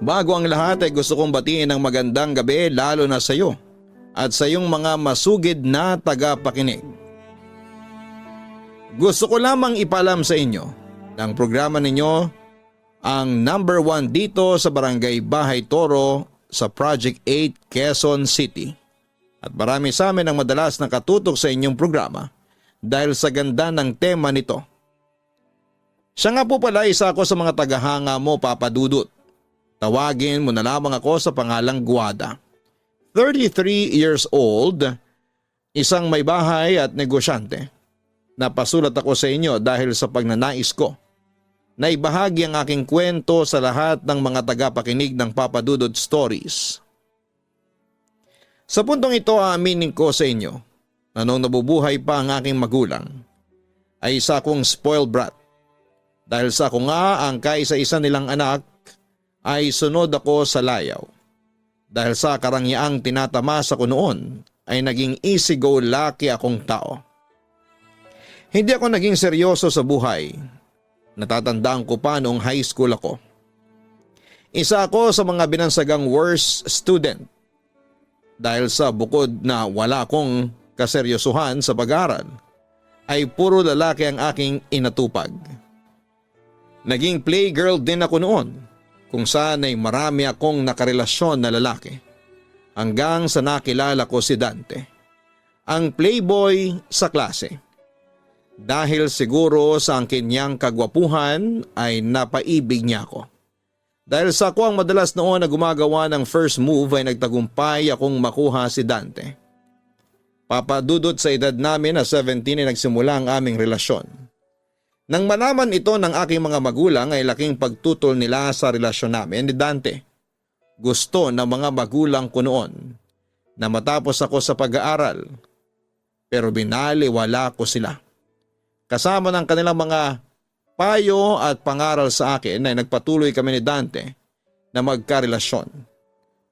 Bago ang lahat ay gusto kong batiin ng magandang gabi lalo na sa iyo at sa iyong mga masugid na tagapakinig. Gusto ko lamang ipalam sa inyo na ang programa ninyo ang number 1 dito sa Barangay Bahay Toro sa Project 8 Quezon City. At marami sa amin ang madalas nakatutok sa inyong programa dahil sa ganda ng tema nito. Siya nga po pala isa ako sa mga tagahanga mo, Papa Dudut. Tawagin mo na lamang ako sa pangalang Guada. 33 years old, isang may bahay at negosyante. Napasulat ako sa inyo dahil sa pagnanais ko na ibahagi ang aking kwento sa lahat ng mga tagapakinig ng Papa Dudut Stories. Sa puntong ito aaminin ko sa inyo na nung nabubuhay pa ang aking magulang ay isa akong spoiled brat. Dahil sa ako nga ang kaisa-isa nilang anak ay sunod ako sa layaw. Dahil sa karangyang tinatamasa ko noon ay naging easy-go-lucky akong tao. Hindi ako naging seryoso sa buhay. Natatandaan ko pa noong high school ako. Isa ako sa mga binansagang worst student. Dahil sa bukod na wala akong kaseryosohan sa pag-aaral, ay puro lalaki ang aking inatupag. Naging playgirl din ako noon. Kung saan ay marami akong nakarelasyon na lalaki hanggang sa nakilala ko si Dante, ang playboy sa klase. Dahil siguro sa ang kanyang kagwapuhan ay napaibig niya ako. Dahil sa ako ang madalas noon na gumagawa ng first move ay nagtagumpay akong makuha si Dante. Papadudot sa edad namin na 17 ay nagsimula ang aming relasyon. Nang malaman ito ng aking mga magulang ay laking pagtutol nila sa relasyon namin ni Dante. Gusto ng mga magulang ko noon na matapos ako sa pag-aaral, pero binaliwala ko sila. Kasama ng kanilang mga payo at pangaral sa akin ay nagpatuloy kami ni Dante na magkarelasyon.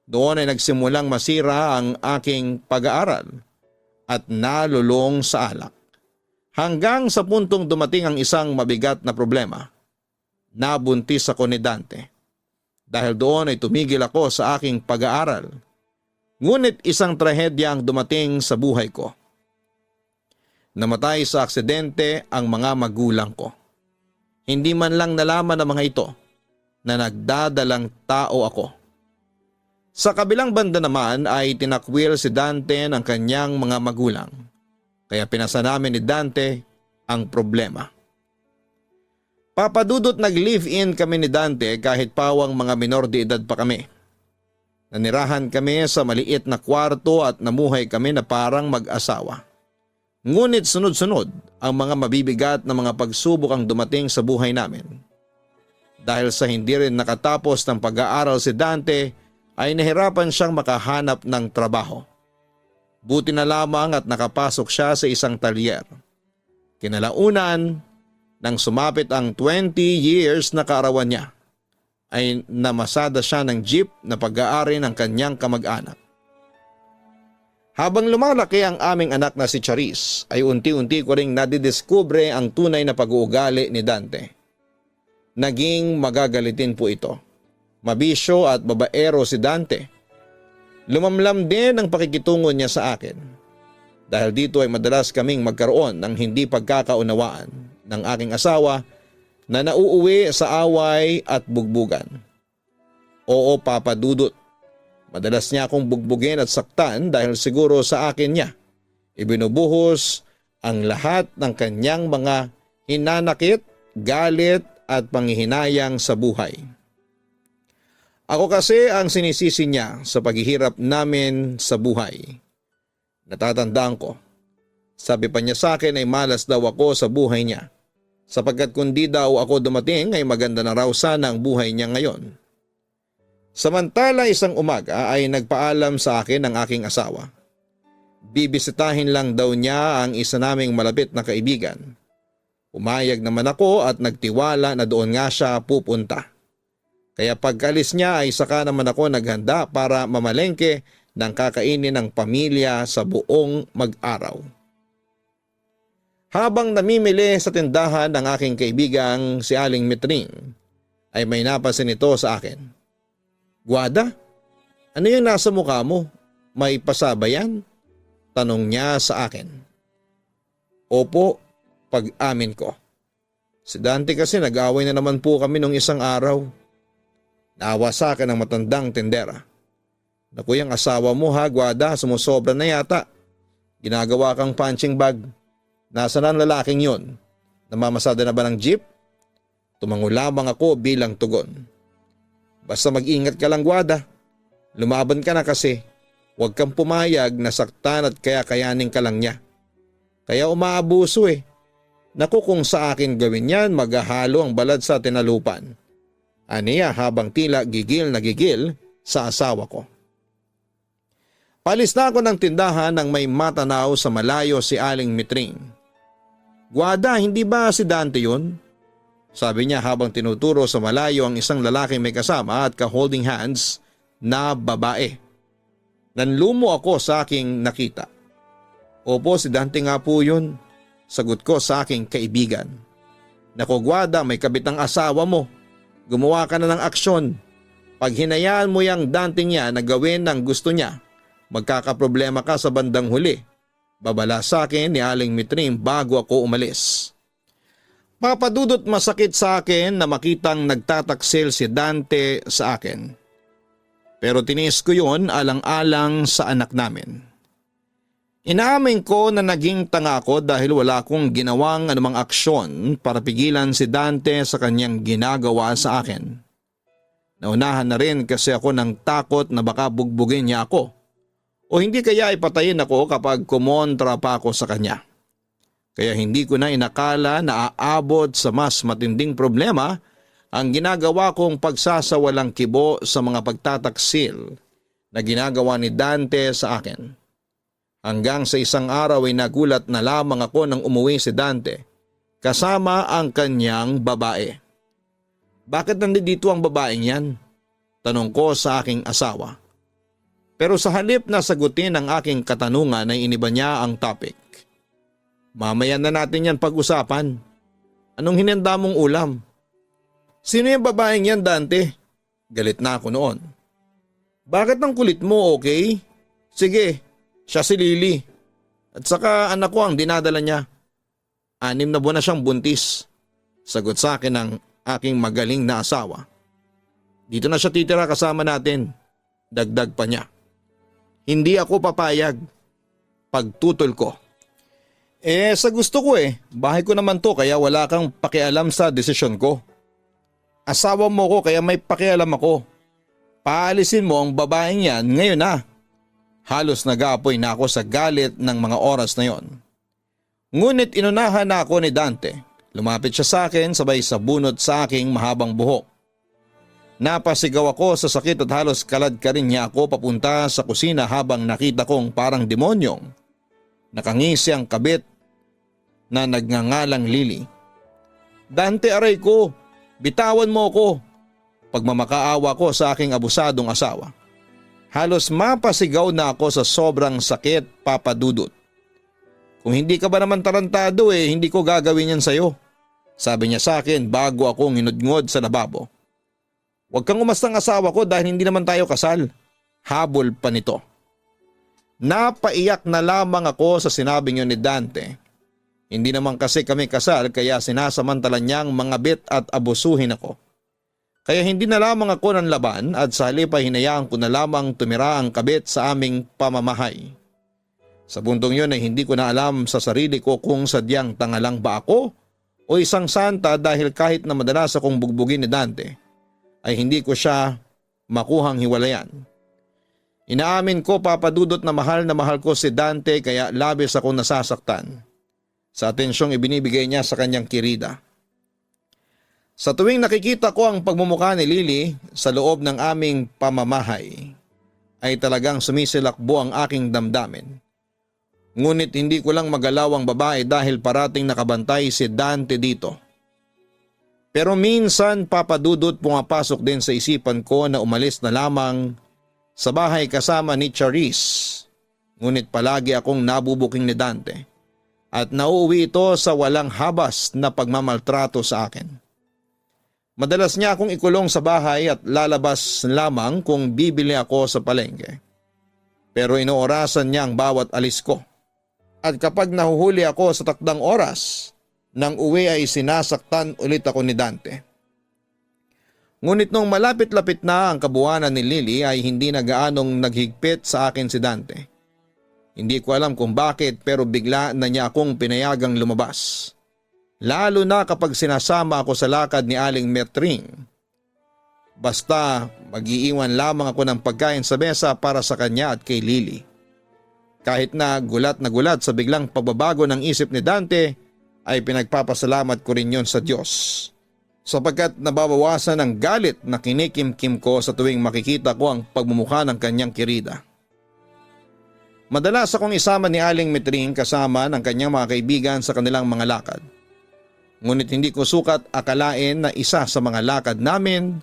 Doon ay nagsimulang masira ang aking pag-aaral at nalulong sa alak. Hanggang sa puntong dumating ang isang mabigat na problema. Nabuntis ako ni Dante. Dahil doon ay tumigil ako sa aking pag-aaral. Ngunit isang trahedya ang dumating sa buhay ko. Namatay sa aksidente ang mga magulang ko. Hindi man lang nalaman ng mga ito na nagdadalang tao ako. Sa kabilang banda naman ay tinakwil si Dante ng kanyang mga magulang. Kaya pinasa namin ni Dante ang problema. Papadudot nag-live-in kami ni Dante kahit pawang mga minor de edad pa kami. Nanirahan kami sa maliit na kwarto at namuhay kami na parang mag-asawa. Ngunit sunod-sunod ang mga mabibigat na mga pagsubok ang dumating sa buhay namin. Dahil sa hindi rin nakatapos ng pag-aaral si Dante ay nahirapan siyang makahanap ng trabaho. Buti na lamang at nakapasok siya sa isang talyer. Kinalaunan, nang sumapit ang 20 years na kaarawan niya, ay namasada siya ng jeep na pag-aari ng kanyang kamag-anak. Habang lumalaki ang aming anak na si Charis, ay unti-unti ko ring nadidiskubre ang tunay na pag-uugali ni Dante. Naging magagalitin po ito. Mabisyo at babaero si Dante. Lumamlam din ang pakikitungo niya sa akin. Dahil dito ay madalas kaming magkaroon ng hindi pagkakaunawaan ng aking asawa na nauuwi sa away at bugbugan. Oo, Papa Dudut. Madalas niya akong bugbugin at saktan dahil siguro sa akin niya ibinubuhos ang lahat ng kanyang mga hinanakit, galit at panghihinayang sa buhay. Ako kasi ang sinisisi niya sa paghihirap namin sa buhay. Natatandaan ko. Sabi pa niya sa akin ay malas daw ako sa buhay niya. Sapagkat kundi daw ako dumating ay maganda na raw sana ang buhay niya ngayon. Samantala isang umaga ay nagpaalam sa akin ang aking asawa. Bibisitahin lang daw niya ang isa naming malapit na kaibigan. Umayag naman ako at nagtiwala na doon nga siya pupunta. Kaya pagkalis niya ay saka naman ako naghanda para mamalengke ng kakainin ng pamilya sa buong mag-araw. Habang namimili sa tindahan ng aking kaibigang si Aling Mitring, ay may napansin ito sa akin. Guada, ano yung nasa mukha mo? May pasaba yan? Tanong niya sa akin. Opo, pag-amin ko. Si Dante kasi nag-away na naman po kami nung isang araw. Naawa sa akin ang matandang tendera. Naku, yung asawa mo ha, Guada, sumusobra na yata. Ginagawa kang punching bag. Nasaan ang lalaking yon? Namamasada na ba ng jeep? Tumango lamang ako bilang tugon. Basta mag-ingat ka lang, Guada. Lumaban ka na kasi. Huwag kang pumayag na saktan at kaya-kayanin ka lang niya. Kaya umaabuso eh. Naku, kung sa akin gawin yan, maghahalo ang balad sa tinalupan. Aniya habang tila gigil na gigil sa asawa ko. Palis na ako ng tindahan nang may matanaw sa malayo si Aling Mitring. Guada, hindi ba si Dante yun? Sabi niya habang tinuturo sa malayo ang isang lalaking may kasama at ka-holding hands na babae. Nanlumo ako sa aking nakita. Opo, si Dante nga po yun. Sagot ko sa aking kaibigan. Naku, Guada, may kabit ang asawa mo. Gumawa ka na ng aksyon. Pag hinayaan mo yung Dante niya na gawin ang gusto niya, magkakaproblema ka sa bandang huli. Babala sa akin ni Aling Mitring bago ako umalis. Papadudot masakit sa akin na makitang nagtataksil si Dante sa akin. Pero tiniis ko yun alang-alang sa anak namin. Inaamin ko na naging tanga ako dahil wala akong ginawang anumang aksyon para pigilan si Dante sa kanyang ginagawa sa akin. Naunahan na rin kasi ako ng takot na baka bugbugin niya ako o hindi kaya ipatayin ako kapag kumontra pa ako sa kanya. Kaya hindi ko na inakala na aabot sa mas matinding problema ang ginagawa kong pagsasawalang kibo sa mga pagtataksil na ginagawa ni Dante sa akin. Hanggang sa isang araw ay nagulat na lamang ako nang umuwi si Dante kasama ang kanyang babae. Bakit nandito ang babaeng yan? Tanong ko sa aking asawa. Pero sa halip na sagutin ang aking katanungan ay iniba niya ang topic. Mamaya na natin yan pag-usapan. Anong hinanda mong ulam? Sino yung babaeng yan, Dante? Galit na ako noon. Bakit ang kulit mo, okay? Sige, siya si Lily. At saka anak ko ang dinadala niya. 6 na buwan na siyang buntis. Sagot sa akin ng aking magaling na asawa. Dito na siya titira kasama natin. Dagdag pa niya. Hindi ako papayag. Pagtutol ko. Sa gusto ko bahay ko naman to kaya wala kang pakialam sa desisyon ko. Asawa mo ko kaya may pakialam ako. Paalisin mo ang babaeng yan ngayon na. Halos nag-aapoy na ako sa galit ng mga oras na yon. Ngunit inunahan na ako ni Dante. Lumapit siya sa akin sabay sabunot sa aking mahabang buhok. Napasigaw ako sa sakit at halos kalad ka rin niya ako papunta sa kusina habang nakita kong parang demonyong nakangisi ang kabit na nagngangalang Lily. Dante, aray ko, bitawan mo ko. Pagmamakaawa ko sa aking abusadong asawa. Halos mapasigaw na ako sa sobrang sakit, Papa Dudut. Kung hindi ka ba naman tarantado hindi ko gagawin yan sa'yo. Sabi niya sa akin bago ako nginudngod sa lababo. Huwag kang umastang asawa ko dahil hindi naman tayo kasal. Habol pa nito. Napaiyak na lamang ako sa sinabing yun ni Dante. Hindi naman kasi kami kasal kaya sinasamantalan niyang mangabit at abusuhin ako. Kaya hindi na lamang ako ng laban at sa halip ay hinayaan ko na lamang tumira ang kabit sa aming pamamahay. Sa puntong yun ay hindi ko na alam sa sarili ko kung sadyang tangalang ba ako o isang santa dahil kahit na madalas akong bugbugin ni Dante ay hindi ko siya makuhang hiwalayan. Inaamin ko, Papa Dudut, na mahal ko si Dante kaya labis akong nasasaktan sa atensyong ibinibigay niya sa kanyang kirida. Sa tuwing nakikita ko ang pagmumukha ni Lily sa loob ng aming pamamahay ay talagang sumisilakbo ang aking damdamin. Ngunit hindi ko lang magalaw ang babae dahil parating nakabantay si Dante dito. Pero minsan, Papa Dudut, pumapasok din sa isipan ko na umalis na lamang sa bahay kasama ni Charisse. Ngunit palagi akong nabubuking ni Dante at nauuwi ito sa walang habas na pagmamaltrato sa akin. Madalas niya akong ikulong sa bahay at lalabas lamang kung bibili ako sa palengke. Pero inoorasan niya ang bawat alis ko. At kapag nahuhuli ako sa takdang oras, nang uwi ay sinasaktan ulit ako ni Dante. Ngunit nung malapit-lapit na ang kabuwanan ni Lily ay hindi na gaanong naghigpit sa akin si Dante. Hindi ko alam kung bakit pero bigla na niya akong pinayagang lumabas. Lalo na kapag sinasama ako sa lakad ni Aling Metring. Basta mag-iiwan lamang ako ng pagkain sa mesa para sa kanya at kay Lily. Kahit na gulat sa biglang pagbabago ng isip ni Dante ay pinagpapasalamat ko rin yon sa Diyos. Sapagkat nababawasan ang galit na kinikimkim ko sa tuwing makikita ko ang pagmumukha ng kanyang kirida. Madalas akong isama ni Aling Metring kasama ng kanyang mga kaibigan sa kanilang mga lakad. Ngunit hindi ko sukat akalain na isa sa mga lakad namin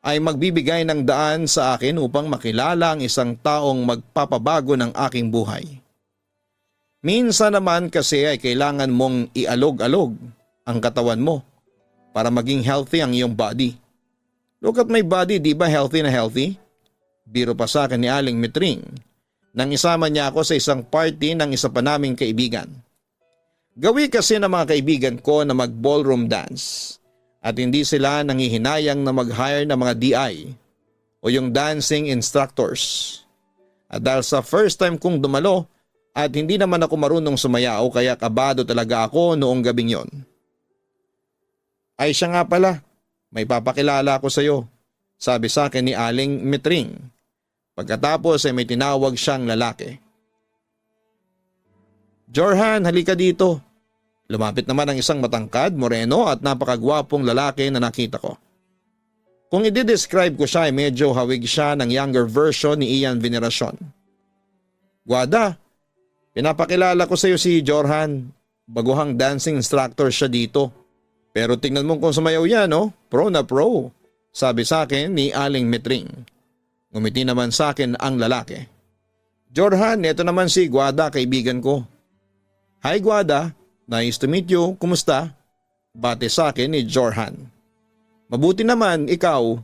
ay magbibigay ng daan sa akin upang makilala ang isang taong magpapabago ng aking buhay. Minsan naman kasi ay kailangan mong ialog-alog ang katawan mo para maging healthy ang iyong body. Look at my body, di ba healthy na healthy? Biro pa sa akin ni Aling Metring nang isama niya ako sa isang party ng isa pa naming kaibigan. Gawi kasi ng mga kaibigan ko na mag-ballroom dance at hindi sila nangihinayang na mag-hire ng mga DI o yung dancing instructors. At dahil sa first time kong dumalo at hindi naman ako marunong sumayaw kaya kabado talaga ako noong gabing yon. Ay siya nga pala, may papakilala ako sa iyo, sabi sa akin ni Aling Metring. Pagkatapos ay may tinawag siyang lalaki. Jorhan, halika dito. Lumapit naman ang isang matangkad, moreno at napakagwapong lalaki na nakita ko. Kung i-describe ko siya ay medyo hawig siya ng younger version ni Ian Veneracion. Guada, pinapakilala ko sa iyo si Jorhan. Baguhang dancing instructor siya dito. Pero tingnan mo kung sumayaw yan, no? Pro na pro, sabi sa akin ni Aling Metring. Ngumiti naman sa akin ang lalaki. Jorhan, ito naman si Guada, kaibigan ko. Hi Guada, nice to meet you, kumusta? Bate sa akin ni Jorhan. Mabuti naman, ikaw.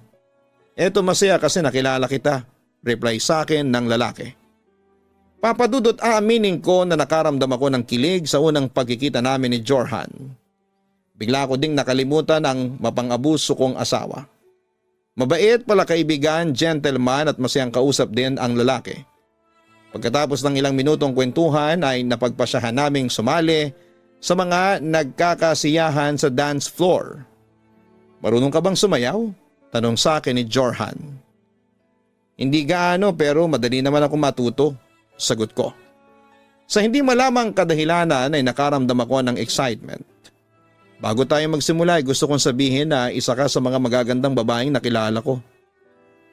Eto masaya kasi nakilala kita, reply sa akin ng lalaki. Papadudot aaminin ko na nakaramdam ako ng kilig sa unang pagkikita namin ni Jorhan. Bigla ko ding nakalimutan ang mapang-abuso kong asawa. Mabait pala kaibigan, gentleman at masayang kausap din ang lalaki. Pagkatapos ng ilang minutong kwentuhan ay napagpasyahan naming sumali sa mga nagkakasiyahan sa dance floor. Marunong ka bang sumayaw? Tanong sa akin ni Jorhan. Hindi gaano pero madali naman ako matuto, sagot ko. Sa hindi malamang kadahilanan ay nakaramdam ako ng excitement. Bago tayo magsimula ay gusto kong sabihin na isa ka sa mga magagandang babaeng nakilala ko.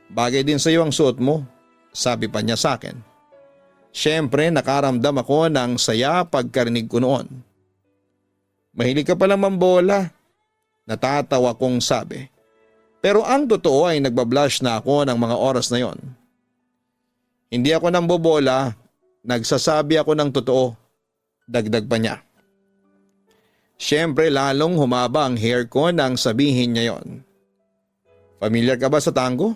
Bagay din sa iyo ang suot mo, sabi pa niya sa akin. Siyempre nakaramdam ako ng saya pagkarinig ko noon. Mahilig ka palang mambola, natatawa kong sabi. Pero ang totoo ay nagbablush na ako ng mga oras na yon. Hindi ako nambobola, nagsasabi ako ng totoo, dagdag pa niya. Siyempre lalong humaba ang hair ko nang sabihin niya yon. Familiar ka ba sa tango?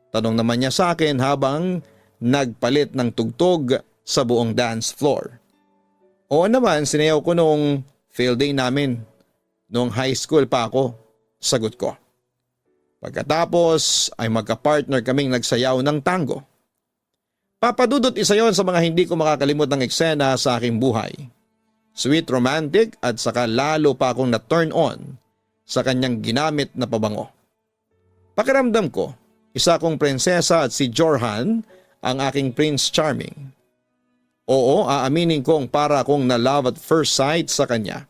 Tanong naman niya sa akin habang nagpalit ng tugtog sa buong dance floor. Oo naman, sinayaw ko noong field day namin. Noong high school pa ako, sagot ko. Pagkatapos ay magka-partner kaming nagsayaw ng tango. Papadudot isa yon sa mga hindi ko makakalimot ng eksena sa aking buhay. Sweet romantic at saka lalo pa akong na-turn on sa kanyang ginamit na pabango. Pakiramdam ko, isa akong prinsesa at si Jorhan ang aking Prince Charming. Oo, aaminin kong para akong na-love at first sight sa kanya.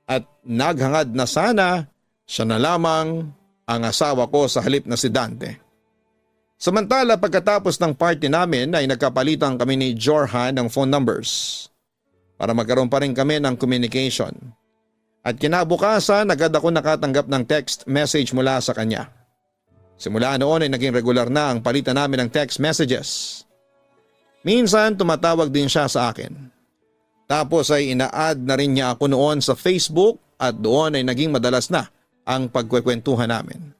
At naghangad na sana siya na lamang ang asawa ko sa halip na si Dante. Samantala pagkatapos ng party namin ay nagkapalitan kami ni Jorhan ng phone numbers para magkaroon pa rin kami ng communication. At kinabukasan agad ako nakatanggap ng text message mula sa kanya. Simula noon ay naging regular na ang palitan namin ng text messages. Minsan tumatawag din siya sa akin. Tapos ay ina-add na rin niya ako noon sa Facebook at doon ay naging madalas na ang pagkwekwentuhan namin.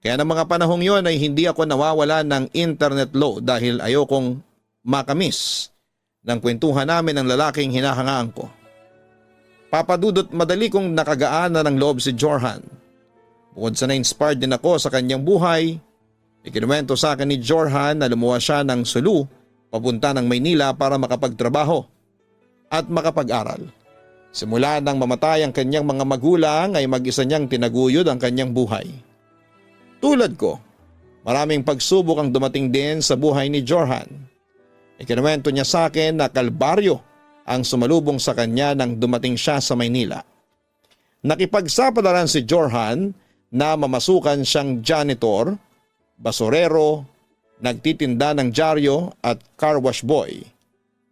Kaya ng mga panahong yon ay hindi ako nawawala ng internet load dahil ayokong makamiss ng kwentuhan namin ng lalaking hinahangaan ko. Papadudot madali kong nakagaan na ng loob si Jorhan. Bukod sa na-inspired din ako sa kanyang buhay, ikinuwento sa akin ni Jorhan na lumuwas siya ng Sulu papunta ng Maynila para makapagtrabaho at makapag-aral. Simula nang mamatay ang kanyang mga magulang ay mag-isa niyang tinaguyod ang kanyang buhay. Tulad ko, maraming pagsubok ang dumating din sa buhay ni Jorhan. Ikinuwento niya sa akin na kalbaryo ang sumalubong sa kanya nang dumating siya sa Maynila. Nakipagsapalaran si Jorhan na mamasukan siyang janitor, basurero, nagtitinda ng dyaryo at car wash boy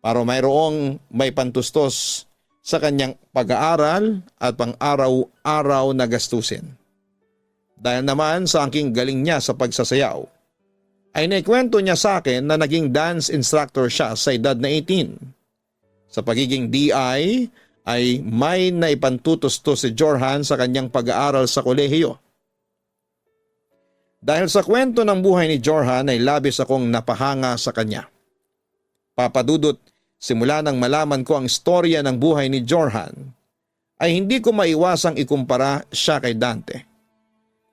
para mayroong may pantustos sa kanyang pag-aaral at pang-araw-araw na gastusin. Dahil naman sa aking galing niya sa pagsasayaw, ay naikwento niya sa akin na naging dance instructor siya sa edad na 18. Sa pagiging DI ay may naipantutusto si Jorhan sa kanyang pag-aaral sa kolehiyo. Dahil sa kwento ng buhay ni Jorhan ay labis akong napahanga sa kanya. Papadudot, simula nang malaman ko ang istorya ng buhay ni Jorhan, ay hindi ko maiwasang ikumpara siya kay Dante.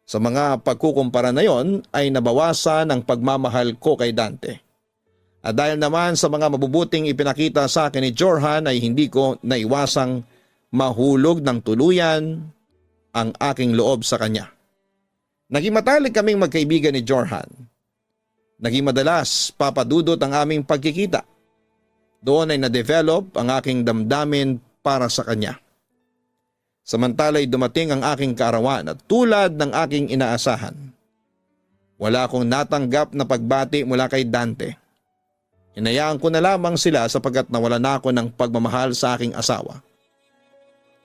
Sa mga pagkukumpara na yon ay nabawasan ang pagmamahal ko kay Dante. At dahil naman sa mga mabubuting ipinakita sa akin ni Jorhan ay hindi ko naiwasang mahulog ng tuluyan ang aking loob sa kanya. Naging matalik kaming magkaibigan ni Jorhan. Naging madalas papadudot ang aming pagkikita. Doon ay na-develop ang aking damdamin para sa kanya. Samantala'y dumating ang aking kaarawan at tulad ng aking inaasahan. Wala akong natanggap na pagbati mula kay Dante. Hinayaan ko na lamang sila sapagkat nawala na ako ng pagmamahal sa aking asawa.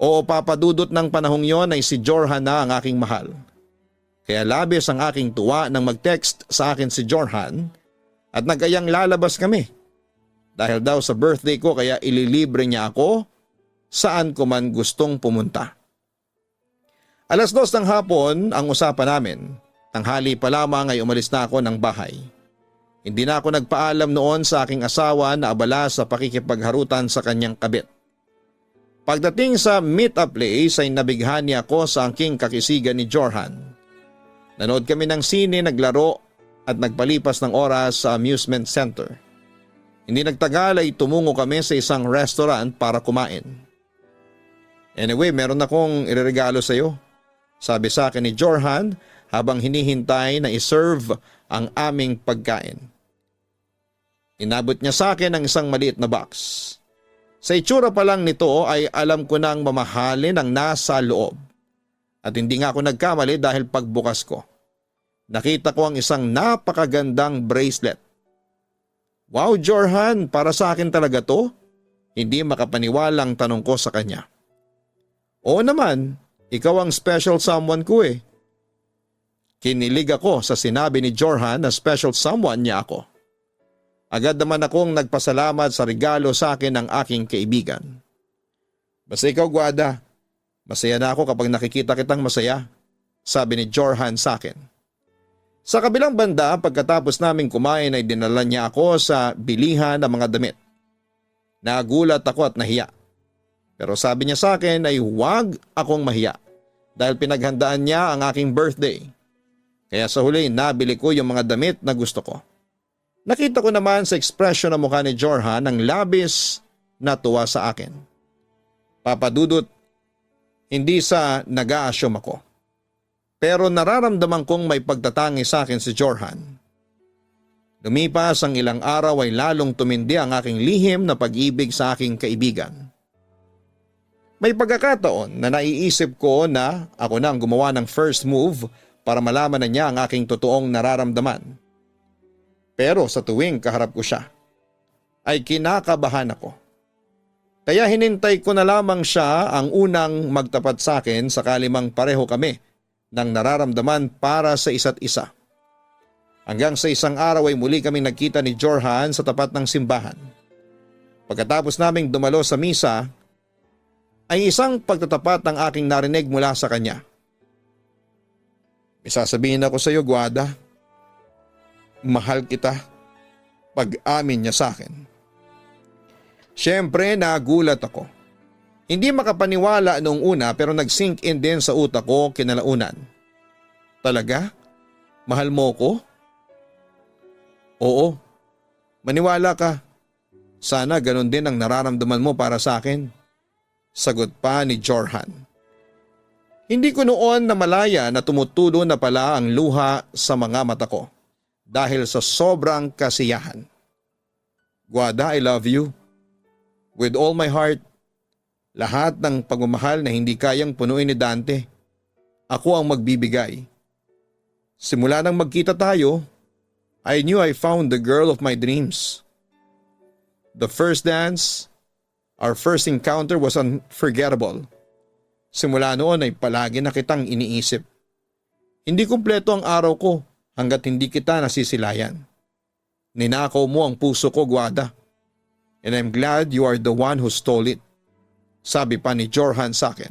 Oo, papadudot ng panahong yon ay si Jorhan na ang aking mahal. Kaya labis ang aking tuwa nang mag-text sa akin si Jorhan at nagayang lalabas kami. Dahil daw sa birthday ko kaya ililibre niya ako saan ko man gustong pumunta. 2:00 ng hapon ang usapan namin. Tanghali pa lamang ay umalis na ako ng bahay. Hindi na ako nagpaalam noon sa aking asawa na abala sa pakikipagharutan sa kanyang kabit. Pagdating sa meet-up place ay nabighani ako sa aking kakisigan ni Jorhan. Nanood kami ng sine, naglaro at nagpalipas ng oras sa amusement center. Hindi nagtagal ay tumungo kami sa isang restaurant para kumain. Anyway, meron akong ireregalo sa iyo, sabi sa akin ni Jorhan habang hinihintay na iserve ang aming pagkain. Inabot niya sa akin ang isang maliit na box. Sa itsura pa lang nito ay alam ko nang mamahalin ang nasa loob. At hindi nga ako nagkamali dahil pagbukas ko, nakita ko ang isang napakagandang bracelet. Wow, Jorhan, para sa akin talaga to? Hindi makapaniwalang tanong ko sa kanya. Oo naman, ikaw ang special someone ko eh. Kinilig ako sa sinabi ni Jorhan na special someone niya ako. Agad naman akong nagpasalamat sa regalo sa akin ng aking kaibigan. Basta ikaw, Guada, masaya na ako kapag nakikita kitang masaya, sabi ni Jorhan sa akin. Sa kabilang banda, pagkatapos naming kumain ay dinala niya ako sa bilihan ng mga damit. Nagulat ako at nahiya. Pero sabi niya sa akin ay huwag akong mahiya dahil pinaghandaan niya ang aking birthday. Kaya sa huli nabili ko yung mga damit na gusto ko. Nakita ko naman sa ekspresyon ng mukha ni Jorhan ang labis na tuwa sa akin. Papadudot, hindi sa nag-a-assume ako. Pero nararamdaman kong may pagtatangi sa akin si Jorhan. Lumipas ang ilang araw ay lalong tumindi ang aking lihim na pag-ibig sa aking kaibigan. May pagkakataon na naiisip ko na ako na ang gumawa ng first move para malaman na niya ang aking totoong nararamdaman. Pero sa tuwing kaharap ko siya, ay kinakabahan ako. Kaya hinintay ko na lamang siya ang unang magtapat sa akin sakali mang pareho kami ng nararamdaman para sa isa't isa. Hanggang sa isang araw ay muli kaming nagkita ni Jorhan sa tapat ng simbahan. Pagkatapos naming dumalo sa misa, ay isang pagtatapat ang aking narinig mula sa kanya. May sasabihin ako sa iyo, Guada. Mahal kita. Pag-amin niya sa akin. Siyempre nagulat ako. Hindi makapaniwala noong una pero nag-sink in din sa utak ko kinalaunan. Talaga? Mahal mo ko? Oo. Maniwala ka. Sana ganun din ang nararamdaman mo para sa akin. Sagot pa ni Jorhan. Hindi ko noon namalaya na tumutulo na pala ang luha sa mga mata ko dahil sa sobrang kasiyahan. Guada, I love you. With all my heart. Lahat ng pagmamahal na hindi kayang punuin ni Dante, ako ang magbibigay. Simula nang magkita tayo, I knew I found the girl of my dreams. The first dance, our first encounter was unforgettable. Simula noon ay palagi na kitang iniisip. Hindi kumpleto ang araw ko hanggat hindi kita nasisilayan. Ninakaw mo ang puso ko, Guada. And I'm glad you are the one who stole it. Sabi pa ni Jorhan sa akin.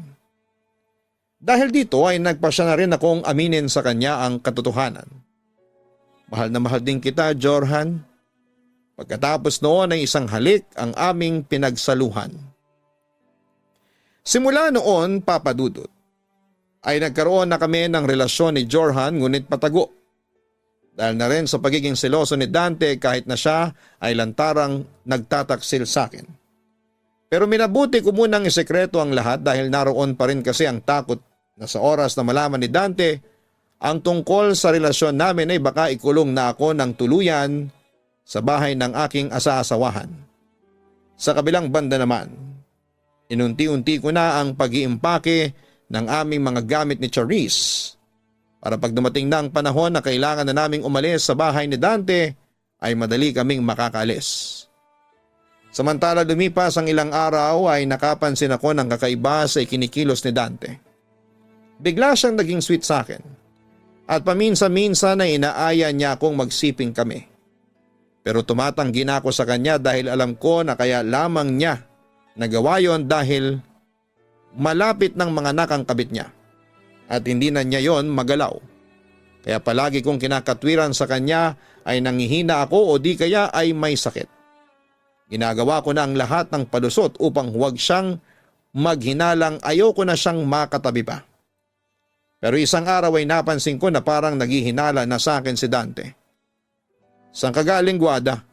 Dahil dito ay nagpasya na rin akong aminin sa kanya ang katotohanan. Mahal na mahal din kita, Jorhan. Pagkatapos noon ay isang halik ang aming pinagsaluhan. Simula noon, Papa Dudut, ay nagkaroon na kami ng relasyon ni Jorhan ngunit patago. Dahil na rin sa pagiging seloso ni Dante kahit na siya ay lantarang nagtataksil sa akin. Pero minabuti ko munang isekreto ang lahat dahil naroon pa rin kasi ang takot na sa oras na malaman ni Dante ang tungkol sa relasyon namin ay baka ikulong na ako ng tuluyan sa bahay ng aking asa-asawahan. Sa kabilang banda naman, inunti-unti ko na ang pag-iimpake ng aming mga gamit ni Charisse para pag dumating na ang panahon na kailangan na naming umalis sa bahay ni Dante ay madali kaming makakaalis. Samantala lumipas ang ilang araw ay nakapansin ako ng kakaiba sa ikinikilos ni Dante. Bigla siyang naging sweet sa akin at paminsan-minsan ay inaaya niya akong magsiping kami. Pero tumatanggi na ako sa kanya dahil alam ko na kaya lamang niya nagawa yon dahil malapit ng mga anak ang kabit niya at hindi na niya yon magalaw. Kaya palagi kong kinakatwiran sa kanya ay nangihina ako o di kaya ay may sakit. Ginagawa ko na ang lahat ng palusot upang huwag siyang maghinalang, ayoko na siyang makatabi pa. Pero isang araw ay napansin ko na parang naghihinala na sa akin si Dante. Saan ka galing, Guada?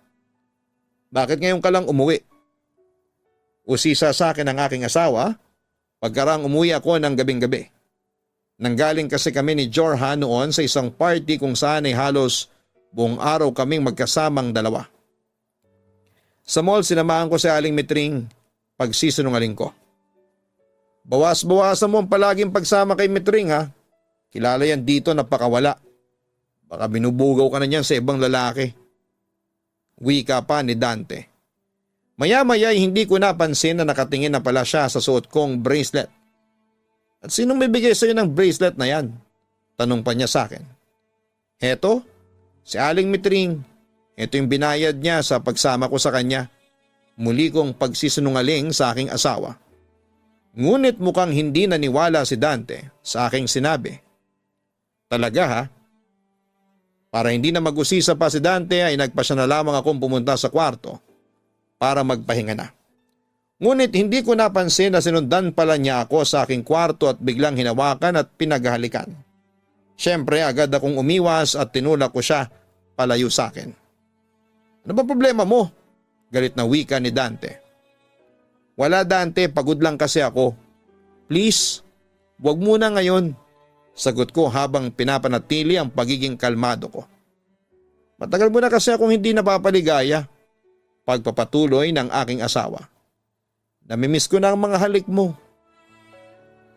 Bakit ngayon ka lang umuwi? Usisa sa akin ang aking asawa pagkarang umuwi ako ng gabing-gabi. Nanggaling kasi kami ni Jorhan noon sa isang party kung saan ay halos buong araw kaming magkasamang dalawa. Sa mall sinamahan ko si Aling Mitring pagsisinungaling ko. Bawas-bawasan mo ang palaging pagsama kay Mitring ha. Kilala yan dito napakawala. Baka binubugaw ka na niyan sa ibang lalaki. Wika pa ni Dante. Maya-maya ay hindi ko napansin na nakatingin na pala siya sa suot kong bracelet. At sinong may bigay sa iyo ng bracelet na yan? Tanong pa niya sa akin. Heto, si Aling Mitring. Ito yung binayad niya sa pagsama ko sa kanya. Muli kong pagsisinungaling sa aking asawa. Ngunit mukhang hindi naniwala si Dante sa aking sinabi. Talaga ha? Para hindi na mag-usisa pa si Dante ay nagpasya na lamang akong pumunta sa kwarto para magpahinga na. Ngunit hindi ko napansin na sinundan pala niya ako sa aking kwarto at biglang hinawakan at pinaghalikan. Siyempre agad akong umiwas at tinulak ko siya palayo sa akin. Ano ba problema mo? Galit na wika ni Dante. Wala Dante, pagod lang kasi ako. Please, wag muna ngayon. Sagot ko habang pinapanatili ang pagiging kalmado ko. Matagal mo na kasi akong hindi napapaligaya. Pagpapatuloy ng aking asawa. Namimiss ko na ang mga halik mo.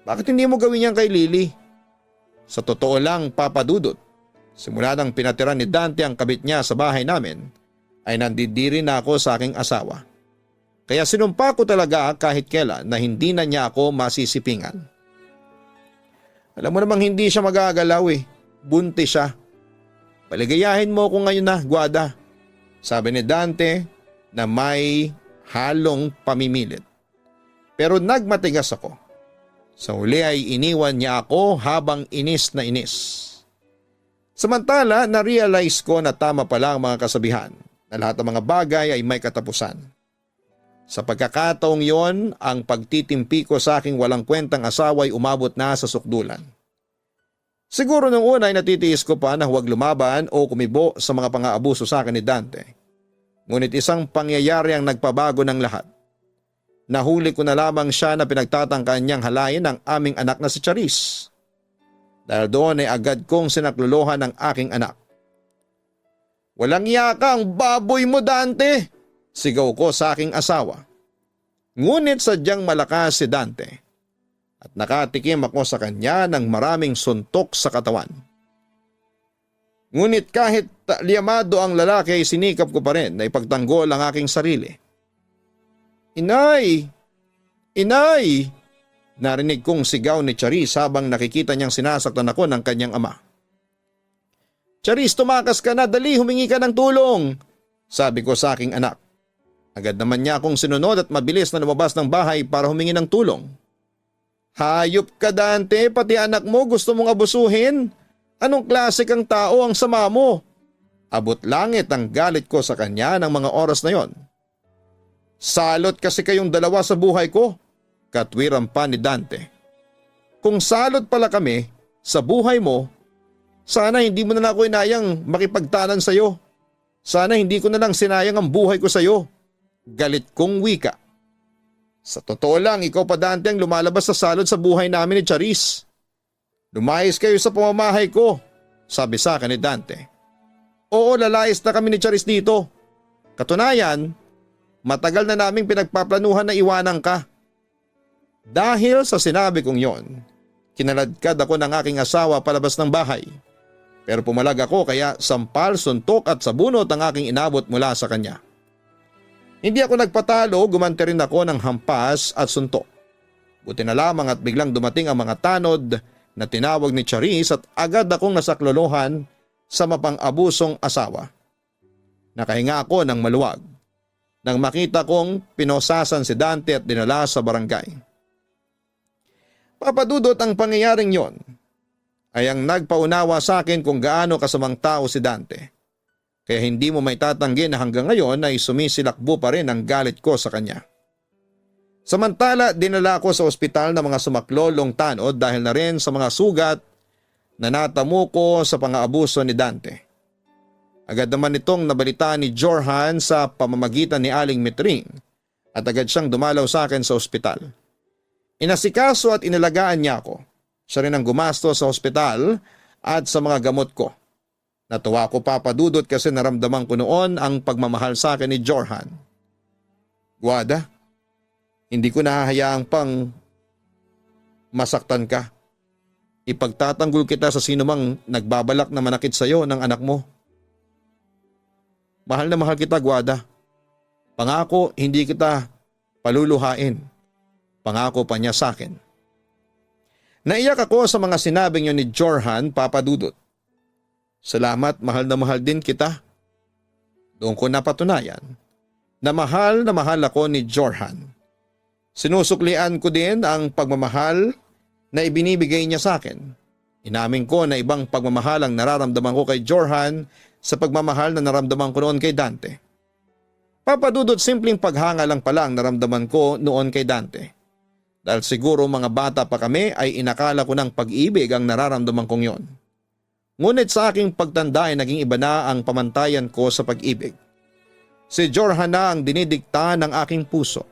Bakit hindi mo gawin yan kay Lily? Sa totoo lang, Papa Dudut, simula nang pinatira ni Dante ang kabit niya sa bahay namin, ay nandidiri na ako sa aking asawa. Kaya sinumpa ko talaga kahit kailan na hindi na niya ako masisipingan. Alam mo namang hindi siya magagalaw eh. Buntis siya. Paligayahin mo ako ngayon na, Guada. Sabi ni Dante na may halong pamimilit. Pero nagmatigas ako. Sa huli ay iniwan niya ako habang inis na inis. Samantala, na-realize ko na tama pala ang mga kasabihan na lahat ng mga bagay ay may katapusan. Sa pagkakataong yon, ang pagtitimpi ko sa aking walang kwentang asawa ay umabot na sa sukdulan. Siguro nung una ay natitiis ko pa na huwag lumaban o kumibo sa mga pang-aabuso sa akin ni Dante. Ngunit isang pangyayari ang nagpabago ng lahat. Nahuli ko na lamang siya na pinagtatangkaan niyang halayin ang aming anak na si Charis. Dahil doon ay agad kong sinaklolohan ng aking anak. "Walang iya ka, ang baboy mo, Dante!" sigaw ko sa aking asawa. Ngunit sadyang malakas si Dante at nakatikim ako sa kanya ng maraming suntok sa katawan. Ngunit kahit liamado ang lalaki ay sinikap ko pa rin na ipagtanggol ang aking sarili. "Inay! Inay!" Narinig kong sigaw ni Charis habang nakikita niyang sinasaktan ako ng kanyang ama. "Charis, tumakas ka na, dali humingi ka ng tulong," sabi ko sa aking anak. Agad naman niya akong sinunod at mabilis na lumabas ng bahay para humingi ng tulong. "Hayop ka, Dante, pati anak mo gusto mong abusuhin? Anong klase kang tao ang sama mo?" Abot langit ang galit ko sa kanya ng mga oras na yon. "Salot kasi kayong dalawa sa buhay ko," katwiran pa ni Dante. "Kung salot pala kami sa buhay mo, sana hindi mo na lang ako inayang makipagtanan sa iyo. Sana hindi ko na lang sinayang ang buhay ko sa iyo." Galit kong wika. "Sa totoo lang, ikaw pa, Dante, ang lumalabas sa salot sa buhay namin ni Charis. Lumayas kayo sa pamamahay ko," sabi sa akin ni Dante. "Oo, lalayas na kami ni Charis dito. Katunayan, matagal na naming pinagpaplanuhan na iwanan ka." Dahil sa sinabi kong yon, kinaladkad ako ng aking asawa palabas ng bahay. Pero pumalag ako kaya sampal, suntok at sabunot ang aking inabot mula sa kanya. Hindi ako nagpatalo, gumanti rin ako ng hampas at suntok. Buti na lamang at biglang dumating ang mga tanod na tinawag ni Charis at agad akong nasaklolohan sa mapang-abusong asawa. Nakahinga ako ng maluwag nang makita kong pinosasan si Dante at dinala sa barangay. Papadudot, ang pangyayaring yon ay ang nagpaunawa sa akin kung gaano kasamang tao si Dante. Kaya hindi mo may tatanggi na hanggang ngayon ay sumisilakbo pa rin ang galit ko sa kanya. Samantala, dinala ko sa ospital ng mga sumaklolong tanod dahil na rin sa mga sugat na natamo ko sa pang-aabuso ni Dante. Agad naman itong nabalita ni Jorhan sa pamamagitan ni Aling Mitring at agad siyang dumalaw sa akin sa ospital. Inasikaso at inalagaan niya ako. Siya rin ang gumasto sa ospital at sa mga gamot ko. Natuwa ko, papadudot, kasi naramdaman ko noon ang pagmamahal sa akin ni Jorhan. "Guada, hindi ko nahahayaang pang masaktan ka. Ipagtatanggol kita sa sinumang nagbabalak na manakit sa iyo ng anak mo. Mahal na mahal kita, Guada. Pangako, hindi kita paluluhain." Pangako pa niya sa akin. Naiyak ako sa mga sinabing yun ni Jorhan, papadudot. "Salamat, mahal na mahal din kita." Doon ko napatunayan na mahal ako ni Jorhan. Sinusuklian ko din ang pagmamahal na ibinibigay niya sa akin. Inamin ko na ibang pagmamahal ang nararamdaman ko kay Jorhan sa pagmamahal na naramdaman ko noon kay Dante. Papadudot, simpleng paghanga lang pala ang naramdaman ko noon kay Dante. Dahil siguro mga bata pa kami ay inakala ko ng pag-ibig ang nararamdaman kong yon. Ngunit sa aking pagtanda ay naging iba na ang pamantayan ko sa pag-ibig. Si Jorhan na ang dinidikta ng aking puso.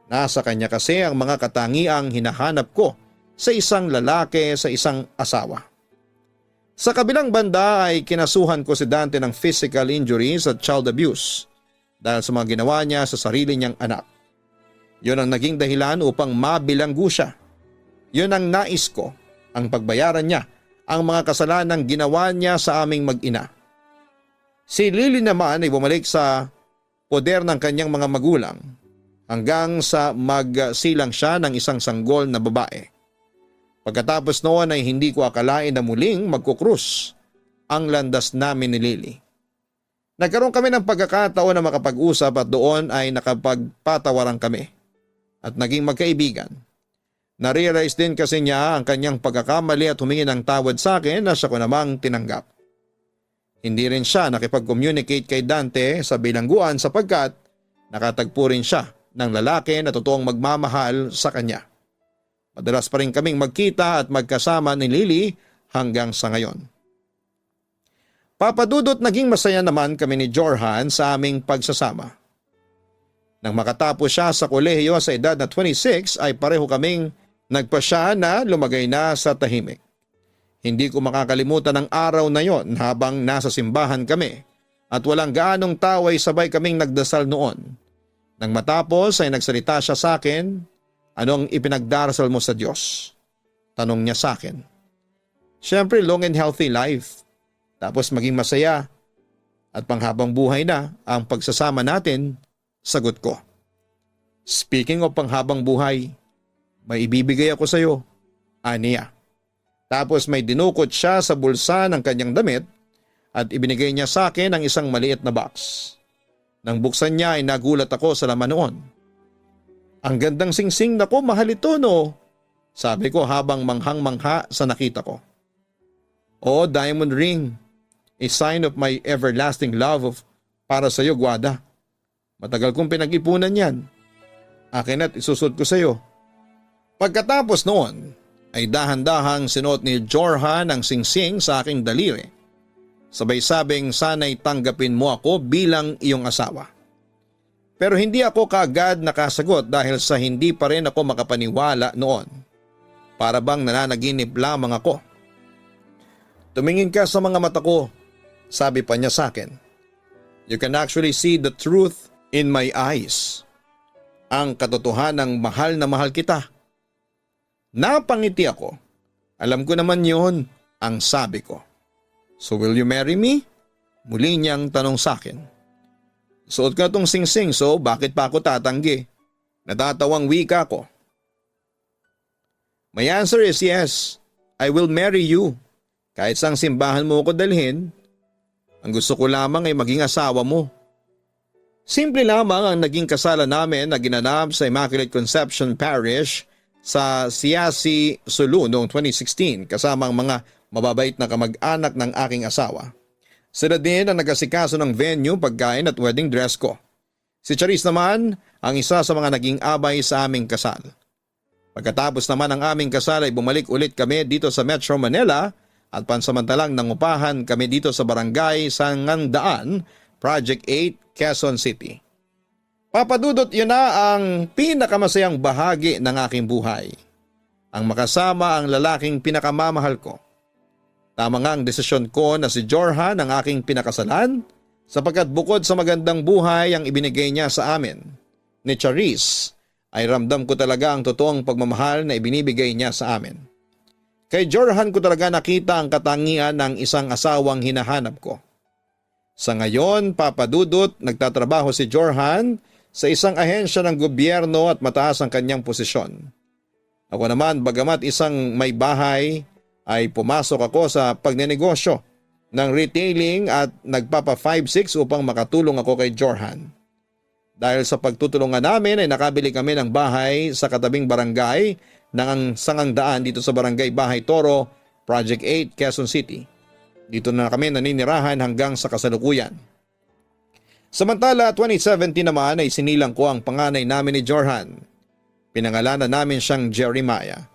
Nasa kanya kasi ang mga katangiang hinahanap ko sa isang lalaki, sa isang asawa. Sa kabilang banda ay kinasuhan ko si Dante ng physical injuries at child abuse dahil sa mga ginawa niya sa sarili niyang anak. Yun ang naging dahilan upang mabilanggo siya. Yun ang nais ko, ang pagbayaran niya ang mga kasalanang ginawa niya sa aming mag-ina. Si Lily naman ay bumalik sa poder ng kanyang mga magulang hanggang sa magsilang siya ng isang sanggol na babae. Pagkatapos noon ay hindi ko akalain na muling magkukrus ang landas namin ni Lily. Nagkaroon kami ng pagkakataon na makapag-usap at doon ay nakapagpatawaran kami at naging magkaibigan. Narealize din kasi niya ang kanyang pagkakamali at humingi ng tawad sa akin na siya ko namang tinanggap. Hindi rin siya nakipag-communicate kay Dante sa bilangguan sapagkat nakatagpo rin siya ng lalaki na totoong magmamahal sa kanya. Madalas pa rin kaming magkita at magkasama ni Lily hanggang sa ngayon. Papadudot, naging masaya naman kami ni Jorhan sa aming pagsasama. Nang makatapos siya sa kolehiyo sa edad na 26 ay pareho kaming nagpasya na lumagay na sa tahimik. Hindi ko makakalimutan ang araw na yon habang nasa simbahan kami at walang gaanong tao ay sabay kaming nagdasal noon. Nang matapos ay nagsalita siya sa akin, "Anong ipinagdarasal mo sa Diyos?" Tanong niya sa akin. Siyempre, long and healthy life. Tapos maging masaya at panghabang buhay na ang pagsasama natin, sagot ko. Speaking of panghabang buhay, may ibibigay ako sa iyo, aniya. Tapos may dinukot siya sa bulsa ng kanyang damit at ibinigay niya sa akin ang isang maliit na box. Nang buksan niya ay nagulat ako sa laman noon. Ang gandang singsing, nako, mahal ito no? Sabi ko habang manghang-mangha sa nakita ko. "Oh, diamond ring. A sign of my everlasting love para sa iyo, Guada. Matagal kong pinag-ipunan yan. Akin at isusot ko sa iyo." Pagkatapos noon, ay dahan-dahang sinuot ni Jorhan ang singsing sa aking daliri. Sabay sabing sana'y tanggapin mo ako bilang iyong asawa. Pero hindi ako kaagad nakasagot dahil sa hindi pa rin ako makapaniwala noon. Para bang nananaginip lamang ako. "Tumingin ka sa mga mata ko," sabi pa niya sa akin. "You can actually see the truth in my eyes. Ang katotohanang mahal na mahal kita." Napangiti ako. "Alam ko naman yun," ang sabi ko. "So will you marry me?" Muli niyang tanong sa akin. "Suot ka tong singsing, so bakit pa ako tatanggi?" Natatawang wika ko. "My answer is yes. I will marry you. Kahit sang simbahan mo ko dalhin. Ang gusto ko lamang ay maging asawa mo." Simple lamang ang naging kasalan namin na ginanap sa Immaculate Conception Parish sa Siasi, Sulu noong 2016 kasama ang mga mababait na kamag-anak ng aking asawa. Sila din ang nag-asikaso ng venue, pagkain at wedding dress ko. Si Charis naman ang isa sa mga naging abay sa aming kasal. Pagkatapos naman ng aming kasal ay bumalik ulit kami dito sa Metro Manila at pansamantalang nangupahan kami dito sa Barangay Sangandaan, Project 8, Quezon City. Papadudot, yun na ang pinakamasayang bahagi ng aking buhay. Ang makasama ang lalaking pinakamamahal ko. Tama nga ang desisyon ko na si Jorhan ang aking pinakasalan sapagkat bukod sa magandang buhay ang ibinigay niya sa amin ni Charis ay ramdam ko talaga ang totoong pagmamahal na ibinibigay niya sa amin. Kay Jorhan ko talaga nakita ang katangian ng isang asawang hinahanap ko. Sa ngayon, Papadudot, nagtatrabaho si Jorhan sa isang ahensya ng gobyerno at mataas ang kanyang posisyon. Ako naman, bagamat isang may bahay, ay pumasok ako sa pagnenegosyo ng retailing at nagpapa 5-6 upang makatulong ako kay Jorhan. Dahil sa pagtutulungan namin ay nakabili kami ng bahay sa katabing barangay ng Sangandaan dito sa Barangay Bahay Toro, Project 8, Quezon City. Dito na kami naninirahan hanggang sa kasalukuyan. Samantala, 2017 naman ay sinilang ko ang panganay namin ni Jorhan. Pinangalanan namin siyang Jeremiah.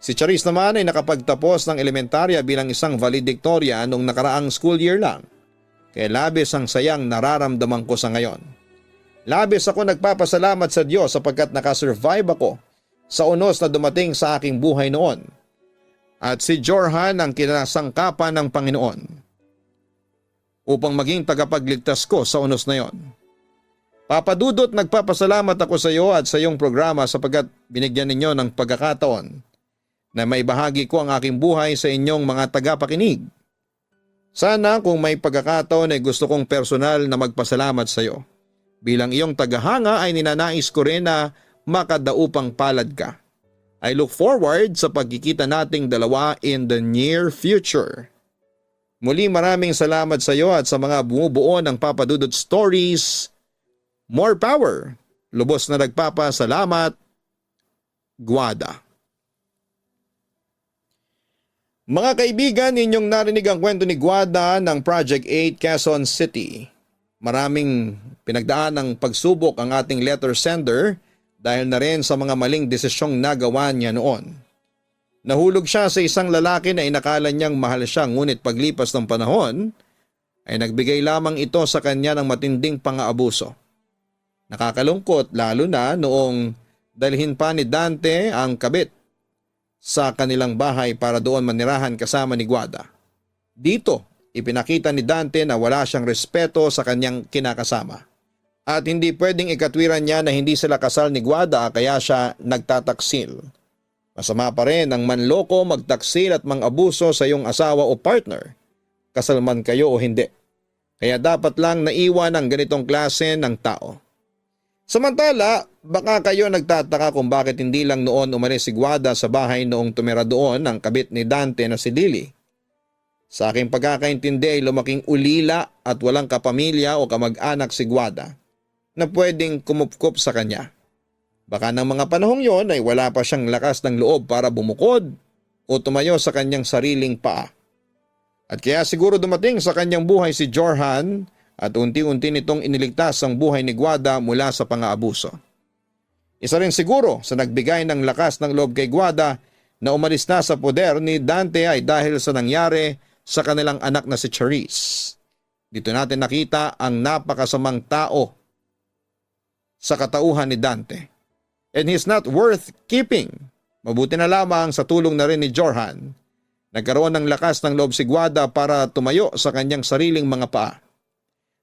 Si Charis naman ay nakapagtapos ng elementarya bilang isang valedictorian noong nakaraang school year lang. Kaya labis ang sayang nararamdaman ko sa ngayon. Labis ako nagpapasalamat sa Diyos sapagkat nakasurvive ako sa unos na dumating sa aking buhay noon. At si Jorhan ang kinasangkapan ng Panginoon upang maging tagapagligtas ko sa unos na yon. Papadudot, nagpapasalamat ako sa iyo at sa iyong programa sapagkat binigyan ninyo ng pagkakataon na may bahagi ko ang aking buhay sa inyong mga tagapakinig. Sana kung may pagkakataon ay gusto kong personal na magpasalamat sa iyo. Bilang iyong tagahanga ay ninanais ko rin na makadaupang palad ka. I look forward sa pagkikita nating dalawa in the near future. Muli maraming salamat sa iyo at sa mga bumubuo ng Papadudot Stories. More power. Lubos na nagpapasalamat, Guada. Mga kaibigan, inyong narinig ang kwento ni Guada ng Project 8 Quezon City. Maraming pinagdaan ng pagsubok ang ating letter sender dahil na rin sa mga maling desisyong nagawa niya noon. Nahulog siya sa isang lalaki na inakala niyang mahal siya, ngunit paglipas ng panahon ay nagbigay lamang ito sa kanya ng matinding pang-aabuso. Nakakalungkot lalo na noong dalhin pa ni Dante ang kabit sa kanilang bahay para doon manirahan kasama ni Guada. Dito, ipinakita ni Dante na wala siyang respeto sa kanyang kinakasama. At hindi pwedeng ikatwiran niya na hindi sila kasal ni Guada kaya siya nagtataksil. Masama pa rin ang manloko, magtaksil at mang-abuso sa iyong asawa o partner, kasal man kayo o hindi. Kaya dapat lang naiwan ang ganitong klase ng tao. Samantala, baka kayo nagtataka kung bakit hindi lang noon umalis si Guada sa bahay noong tumira doon ang kabit ni Dante na si Lily. Sa aking pagkakaintindi ay lumaking ulila at walang kapamilya o kamag-anak si Guada na pwedeng kumupkup sa kanya. Baka ng mga panahong yon ay wala pa siyang lakas ng loob para bumukod o tumayo sa kanyang sariling paa. At kaya siguro dumating sa kanyang buhay si Jorhan at unti-unti nitong iniligtas ang buhay ni Guada mula sa pang-aabuso. Isa rin siguro sa nagbigay ng lakas ng loob kay Guada na umalis na sa poder ni Dante ay dahil sa nangyari sa kanilang anak na si Charisse. Dito natin nakita ang napakasamang tao sa katauhan ni Dante. And he's not worth keeping. Mabuti na lamang sa tulong na rin ni Jorhan. Nagkaroon ng lakas ng loob si Guada para tumayo sa kanyang sariling mga paa.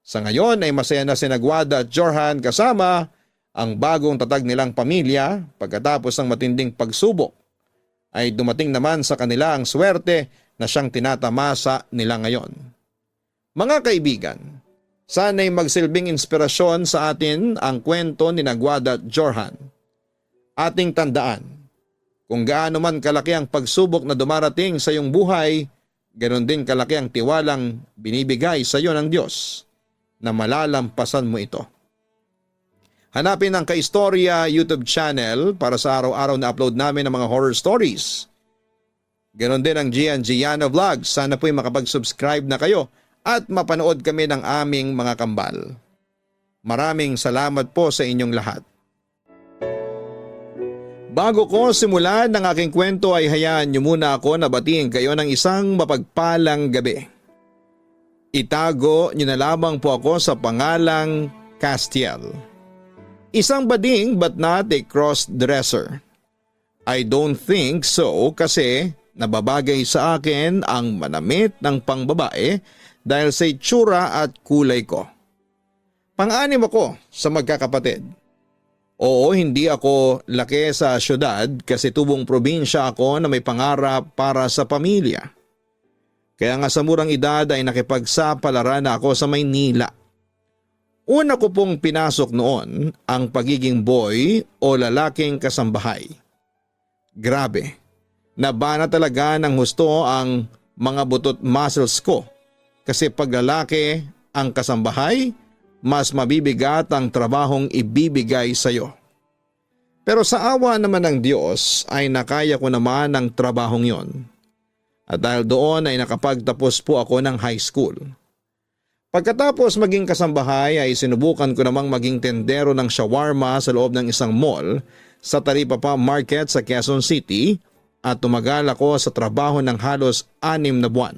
Sa ngayon ay masaya na si Guada at Jorhan kasama ang bagong tatag nilang pamilya. Pagkatapos ng matinding pagsubok ay dumating naman sa kanila ang swerte na siyang tinatamasa nila ngayon. Mga kaibigan, sana'y magsilbing inspirasyon sa atin ang kwento ni Guada at Jorhan. Ating tandaan, kung gaano man kalaki ang pagsubok na dumarating sa iyong buhay, ganon din kalaki ang tiwalang binibigay sa iyo ng Diyos na malalampasan mo ito. Hanapin ang Kaistorya YouTube channel para sa araw-araw na upload namin ng mga horror stories. Ganon din ang Gian Giano Vlogs. Sana po'y makapag-subscribe na kayo at mapanood kami ng aming mga kambal. Maraming salamat po sa inyong lahat. Bago ko simulan ng aking kwento ay hayaan niyo muna ako na batiin kayo ng isang mapagpalang gabi. Itago niyo na lamang po ako sa pangalang Castiel. Isang bading but not a cross-dresser. I don't think so kasi nababagay sa akin ang manamit ng pangbabae dahil sa itsura at kulay ko. Pang-anim ako sa magkakapatid. Oo, hindi ako laki sa syudad kasi tubong probinsya ako na may pangarap para sa pamilya. Kaya nga sa murang edad ay nakipagsapalaran na ako sa Maynila. Una ko pong pinasok noon ang pagiging boy o lalaking kasambahay. Grabe, nabana talaga ng husto ang mga butot muscles ko kasi pag lalaki ang kasambahay, mas mabibigat ang trabahong ibibigay sa iyo. Pero sa awa naman ng Diyos ay nakaya ko naman ang trabahong yon. At dahil doon ay nakapagtapos po ako ng high school. Pagkatapos maging kasambahay ay sinubukan ko namang maging tendero ng shawarma sa loob ng isang mall sa Talipapa Market sa Quezon City at tumagal ako sa trabaho ng halos 6 na buwan.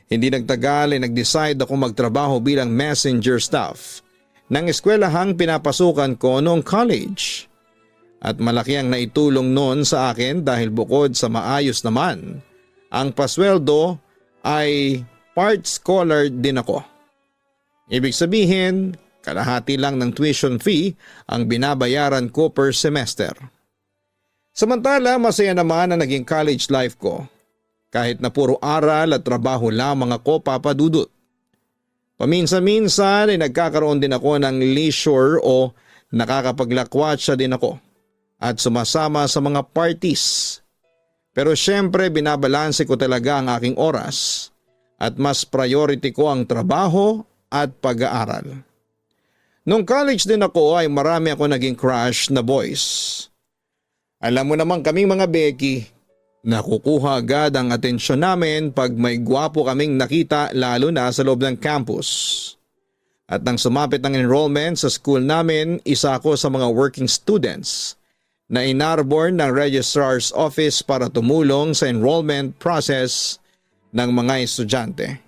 Hindi nagtagal ay nag-decide ako magtrabaho bilang messenger staff ng eskwelahang pinapasukan ko noong college. At malaki ang naitulong noon sa akin dahil bukod sa maayos naman, ang pasweldo ay part scholar din ako. Ibig sabihin, kalahati lang ng tuition fee ang binabayaran ko per semester. Samantala, masaya naman ang naging college life ko. Kahit na puro aral at trabaho lamang ako papadudot. Paminsan-minsan ay nagkakaroon din ako ng leisure o nakakapaglakwatsa din ako at sumasama sa mga parties. Pero syempre binabalanse ko talaga ang aking oras at mas priority ko ang trabaho at pag-aaral. Nung college din ako ay marami ako naging crush na boys. Alam mo naman kaming mga Becky, Nakukuha agad ang atensyon namin pag may gwapo kaming nakita lalo na sa loob ng campus. At nang sumapit ang enrollment sa school namin, isa ako sa mga working students na inarbor ng registrar's office para tumulong sa enrollment process ng mga estudyante.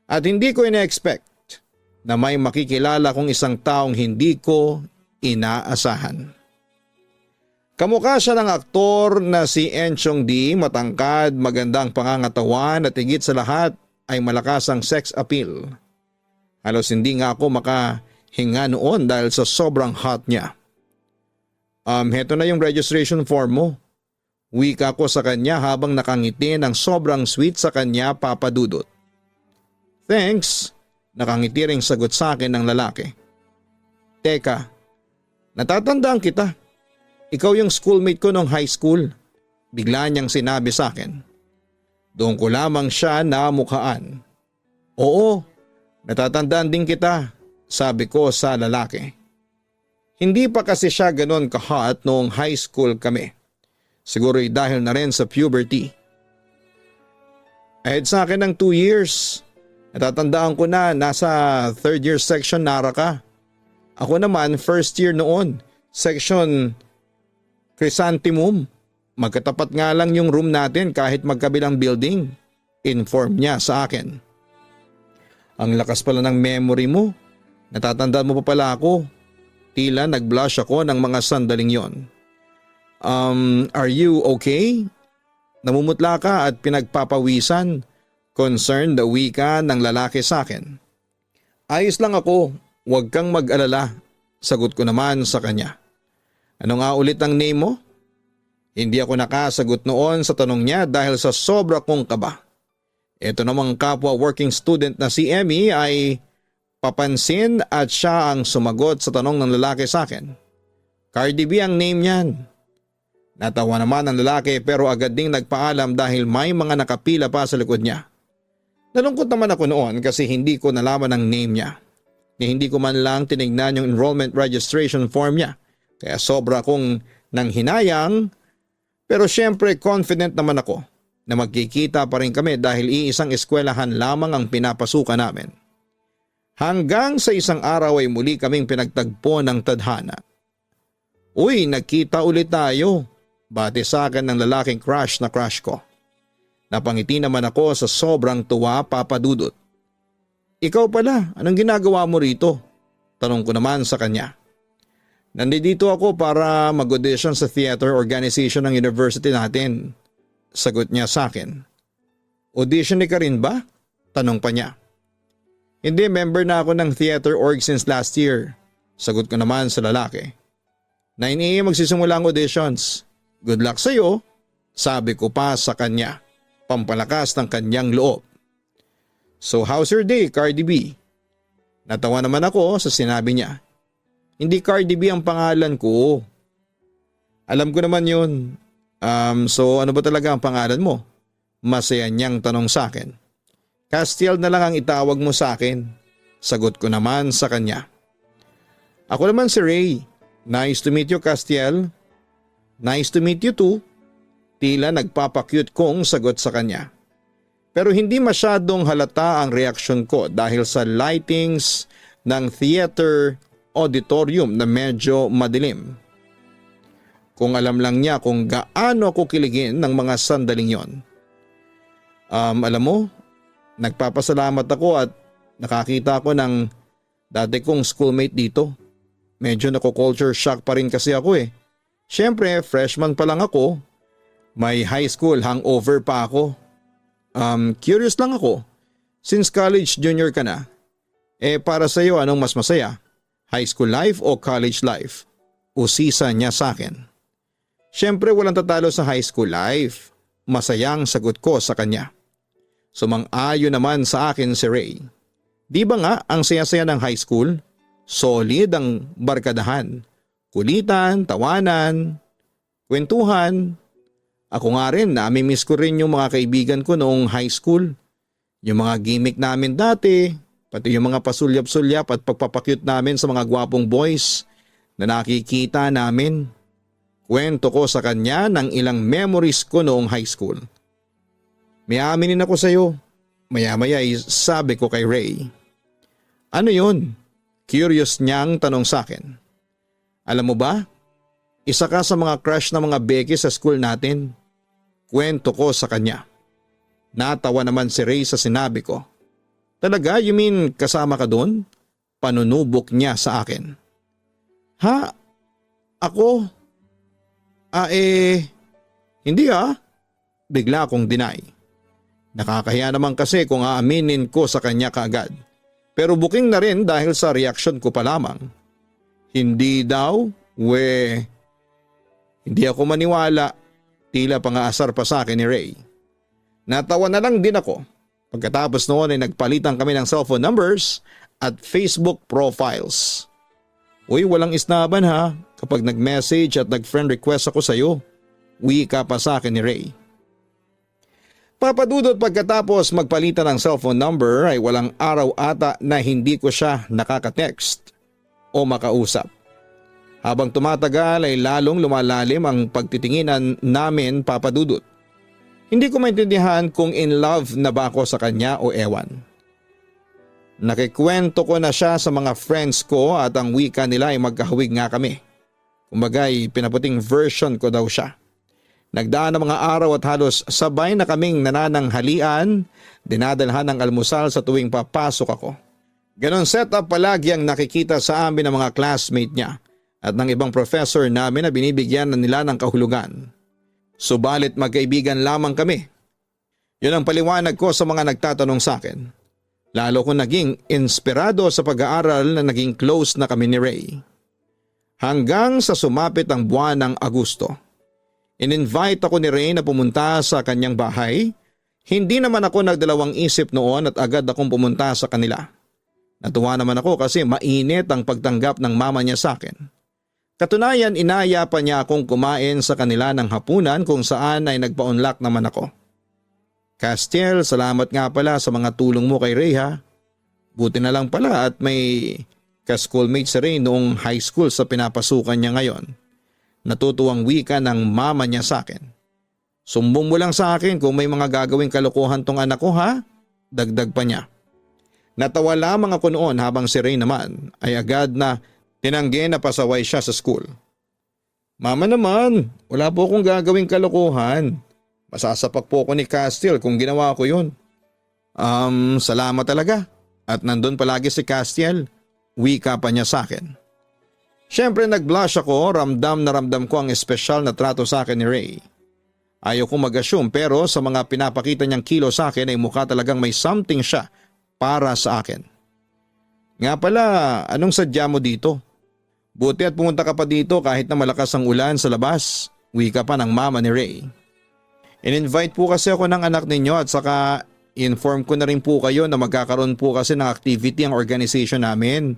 At hindi ko ina-expect na may makikilala kong isang taong hindi ko inaasahan. Kamukha siya ng aktor na si Enchong D, matangkad, magandang pangangatawan at higit sa lahat ay malakas ang sex appeal. Halos hindi nga ako makahinga noon dahil sa sobrang hot niya. Heto na yung registration form mo. Wika ko sa kanya habang nakangiti ng sobrang sweet sa kanya, Papa Dudut. Thanks, nakangiti ring sagot sa akin ng lalaki. Teka, natatandaan kita. Ikaw yung schoolmate ko nung high school. Bigla niyang sinabi sa akin. Doon ko lamang siya namukhaan. Oo, natatandaan din kita, sabi ko sa lalaki. Hindi pa kasi siya ganon ka-hot noong high school kami. Siguro'y dahil na rin sa puberty. Ahead sa akin ng 2 years. Natatandaan ko na nasa 3rd year section nara ka. Ako naman 1st year noon, section Chrysanthemum. Magkatapat nga lang yung room natin kahit magkabilang building. Inform niya sa akin. Ang lakas pala ng memory mo. Natatandaan mo pa pala ako. Tila nag-blush ako ng mga sandaling yon. Are you okay? Namumutla ka at pinagpapawisan. Concerned the wika ng lalaki sa akin. Ayos lang ako, huwag kang mag-alala. Sagot ko naman sa kanya. Ano nga ulit ang name mo? Hindi ako nakasagot noon sa tanong niya dahil sa sobra kong kaba. Ito namang kapwa working student na si Emmy ay papansin at siya ang sumagot sa tanong ng lalaki sa akin. Cardi B ang name niyan. Natawa naman ang lalaki pero agad ding nagpaalam dahil may mga nakapila pa sa likod niya. Nalungkot naman ako noon kasi hindi ko nalaman ang name niya. Hindi ko man lang tinignan yung enrollment registration form niya. Kaya sobra kong nanghinayang pero syempre confident naman ako na magkikita pa rin kami dahil iisang eskwelahan lamang ang pinapasukan namin. Hanggang sa isang araw ay muli kaming pinagtagpo ng tadhana. Uy, nagkita ulit tayo. Bati sa akin ng lalaking crush na crush ko. Napangiti naman ako sa sobrang tuwa, Papa Dudut. Ikaw pala, anong ginagawa mo rito? Tanong ko naman sa kanya. Nandito ako para mag-audition sa theater organization ng university natin. Sagot niya sa akin. Audition ka rin ba? Tanong pa niya. Hindi, member na ako ng theater org since last year. Sagot ko naman sa lalaki. 9 AM magsisimula ang auditions. Good luck sa'yo, sabi ko pa sa kanya. Pampalakas ng kanyang loob. So how's your day, Cardi B? Natawa naman ako sa sinabi niya. Hindi Cardi B ang pangalan ko. Alam ko naman yun. So ano ba talaga ang pangalan mo? Masaya niyang tanong sa akin. Castiel na lang ang itawag mo sa akin. Sagot ko naman sa kanya. Ako naman si Ray. Nice to meet you, Castiel. Nice to meet you too. Tila nagpapakyut kong sagot sa kanya. Pero hindi masyadong halata ang reaksyon ko dahil sa lightings ng theater auditorium na medyo madilim. Kung alam lang niya kung gaano ako kiligin ng mga sandaling yon. Alam mo, nagpapasalamat ako at nakakita ko ng dati kong schoolmate dito. Medyo nako-culture shock pa rin kasi ako eh. Siyempre, freshman pa lang ako. May high school hangover pa ako. Curious lang ako. Since college junior ka na, para sa iyo anong mas masaya? High school life o college life? Usisa niya sa akin. Siyempre walang tatalo sa high school life. Masayang sagot ko sa kanya. Sumang-ayon naman sa akin si Ray. Di ba nga ang saya-saya ng high school? Solid ang barkadahan. Kulitan, tawanan, kwentuhan. Ako nga rin, nami-miss ko rin yung mga kaibigan ko noong high school. Yung mga gimmick namin dati, pati yung mga pasulyap-sulyap at pagpapakyut namin sa mga gwapong boys na nakikita namin. Kwento ko sa kanya ng ilang memories ko noong high school. May aminin ako sa iyo. Maya-maya ay sabi ko kay Ray. Ano yun? Curious niyang tanong sa akin. Alam mo ba? Isa ka sa mga crush na mga beki sa school natin. Kwento ko sa kanya. Natawa naman si Ray sa sinabi ko. Talaga? You mean kasama ka doon? Panunubok niya sa akin. Ha? Ako? Hindi Bigla akong deny. Nakakahiya naman kasi kung aaminin ko sa kanya kaagad. Pero booking na rin dahil sa reaksyon ko pa lamang. Hindi daw? Hindi ako maniwala. Tila pangaasar pa sa akin ni Ray. Natawa na lang din ako. Pagkatapos noon ay nagpalitan kami ng cellphone numbers at Facebook profiles. Uy, walang isnaban ha. Kapag nag-message at nag-friend request ako sa iyo, wika pa sa akin ni Ray. Papadudot pagkatapos magpalitan ng cellphone number ay walang araw ata na hindi ko siya nakaka-text o makausap. Habang tumatagal ay lalong lumalalim ang pagtitinginan namin, papadudot. Hindi ko maintindihan kung in love na ba ako sa kanya o ewan. Nakikwento ko na siya sa mga friends ko at ang wika nila ay magkahawig nga kami. Kumbagay pinaputing version ko daw siya. Nagdaan ng mga araw at halos sabay na kaming nanananghalian, dinadalhan ng almusal sa tuwing papasok ako. Ganon setup palagi ang nakikita sa amin ng mga classmate niya at ng ibang professor namin na binibigyan na nila ng kahulugan. Subalit magkaibigan lamang kami. Yun ang paliwanag ko sa mga nagtatanong sa akin. Lalo kong naging inspirado sa pag-aaral na naging close na kami ni Ray. Hanggang sa sumapit ang buwan ng Agosto. In-invite ako ni Ray na pumunta sa kanyang bahay. Hindi naman ako nagdalawang isip noon at agad akong pumunta sa kanila. Natuwa naman ako kasi mainit ang pagtanggap ng mama niya sa akin. Katunayan, inaya pa niya akong kumain sa kanila ng hapunan kung saan ay nagpa-unlock naman ako. Castiel, salamat nga pala sa mga tulong mo kay Ray ha. Buti na lang pala at may ka-schoolmate si Ray noong high school sa pinapasukan niya ngayon. Natutuwang wika ng mama niya sa akin. Sumbong mo lang sa akin kung may mga gagawing kalokohan tong anak ko ha? Dagdag pa niya. Natawa lamang ako noon habang si Ray naman ay agad na tinanggi na pasaway siya sa school. Mama naman, wala po akong gagawing kalokohan. Masasapak po ako ni Castiel kung ginawa ko yun. Salamat talaga. At nandun palagi si Castiel. Wika pa niya sa akin. Siyempre nag-blush ako, ramdam na ramdam ko ang espesyal na trato sa akin ni Ray. Ayaw ko mag-assume pero sa mga pinapakita niyang kilo sa akin ay mukha talagang may something siya para sa akin. Nga pala, anong sadya mo dito? Buti at pumunta ka pa dito kahit na malakas ang ulan sa labas. Wika pa ng mama ni Ray. In-invite po kasi ako ng anak ninyo at saka inform ko na rin po kayo na magkakaroon po kasi ng activity ang organization namin.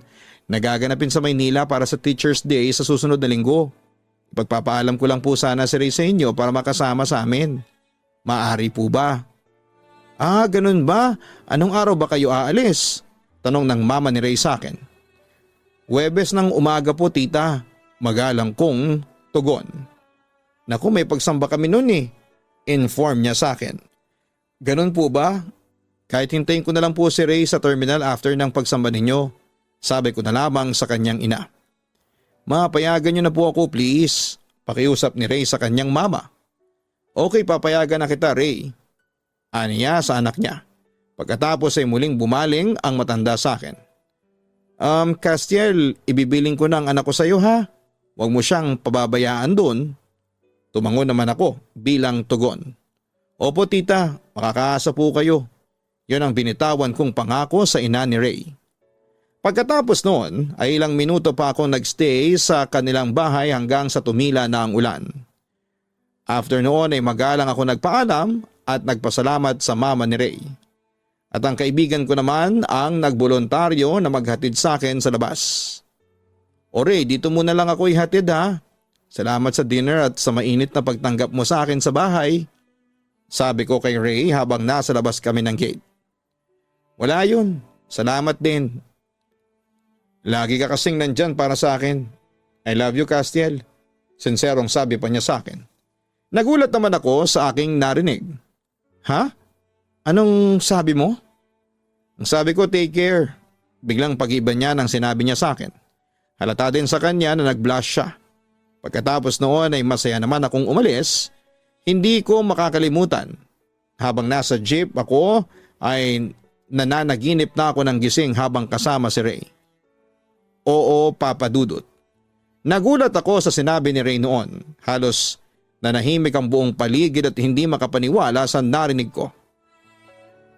Nagaganapin sa Maynila para sa Teacher's Day sa susunod na linggo. Ipagpapaalam ko lang po sana si Ray sa inyo para makasama sa amin. Maaari po ba? Ganun ba? Anong araw ba kayo aalis? Tanong ng mama ni Ray sa akin. Huwebes ng umaga po tita. Magalang kong tugon. Naku, may pagsamba kami nun eh. Inform niya sa akin. Ganun po ba? Kahit hintayin ko na lang po si Ray sa terminal after ng pagsamba ninyo. Sabi ko na lamang sa kanyang ina. Mapayagan niyo na po ako please. Pakiusap ni Ray sa kanyang mama. Okay, papayagan na kita Ray. Aniya sa anak niya. Pagkatapos ay muling bumaling ang matanda sa akin. Castiel, ibibiling ko ng anak ko sa iyo ha. Huwag mo siyang pababayaan doon. Tumango naman ako bilang tugon. Opo tita, makakaasa po kayo. Yon ang binitawan kong pangako sa ina ni Ray. Pagkatapos noon ay ilang minuto pa akong nagstay sa kanilang bahay hanggang sa tumila na ang ulan. After noon ay magalang ako nagpaalam at nagpasalamat sa mama ni Ray. At ang kaibigan ko naman ang nagbolontaryo na maghatid sa akin sa labas. O Ray, dito muna lang ako ihatid ha. Salamat sa dinner at sa mainit na pagtanggap mo sa akin sa bahay. Sabi ko kay Ray habang nasa labas kami ng gate. Wala yun. Salamat din. Lagi ka kasing nandyan para sa akin. I love you, Castiel. Sinserong sabi pa niya sa akin. Nagulat naman ako sa aking narinig. Ha? Anong sabi mo? Ang sabi ko, take care. Biglang pag-iba niya nang sinabi niya sa akin. Halata din sa kanya na nag-blush siya. Pagkatapos noon ay masaya naman akong umalis. Hindi ko makakalimutan. Habang nasa jeep ako ay nananaginip na ako ng gising habang kasama si Ray. Oo, Papa Dudut. Nagulat ako sa sinabi ni Ray noon. Halos nanahimik ang buong paligid at hindi makapaniwala sa narinig ko.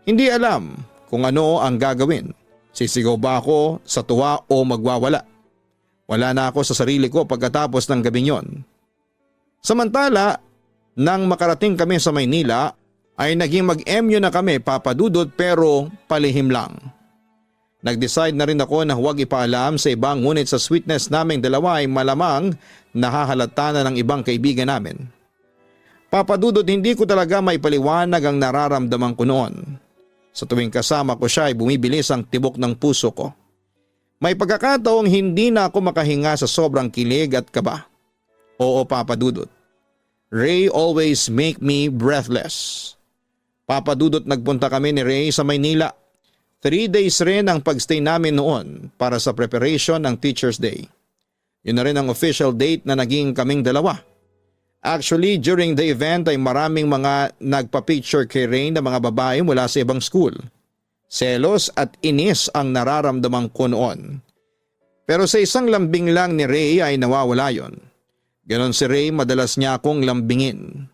Hindi alam kung ano ang gagawin. Sisigaw ba ako sa tuwa o magwawala? Wala na ako sa sarili ko pagkatapos ng gabing yon. Samantala, nang makarating kami sa Maynila, ay naging mag-MU na kami, Papa Dudut, pero palihim lang. Nag-decide na rin ako na huwag ipaalam sa ibang, ngunit sa sweetness naming dalawa ay malamang nahahalata na ng ibang kaibigan namin. Papa Dudut, hindi ko talaga maipaliwanag ang nararamdaman ko noon. Sa tuwing kasama ko siya ay bumibilis ang tibok ng puso ko. May pagkakataong hindi na ako makahinga sa sobrang kilig at kaba. Oo, Papa Dudut. Ray always make me breathless. Papa Dudut, nagpunta kami ni Ray sa Maynila. 3 days rin ang pagstay namin noon para sa preparation ng Teacher's Day. Yun na rin ang official date na naging kaming dalawa. Actually, during the event ay maraming mga nagpa-picture kay Ray na mga babae mula sa ibang school. Selos at inis ang nararamdaman ko noon. Pero sa isang lambing lang ni Ray ay nawawala yon. Ganon si Ray, madalas niya akong lambingin.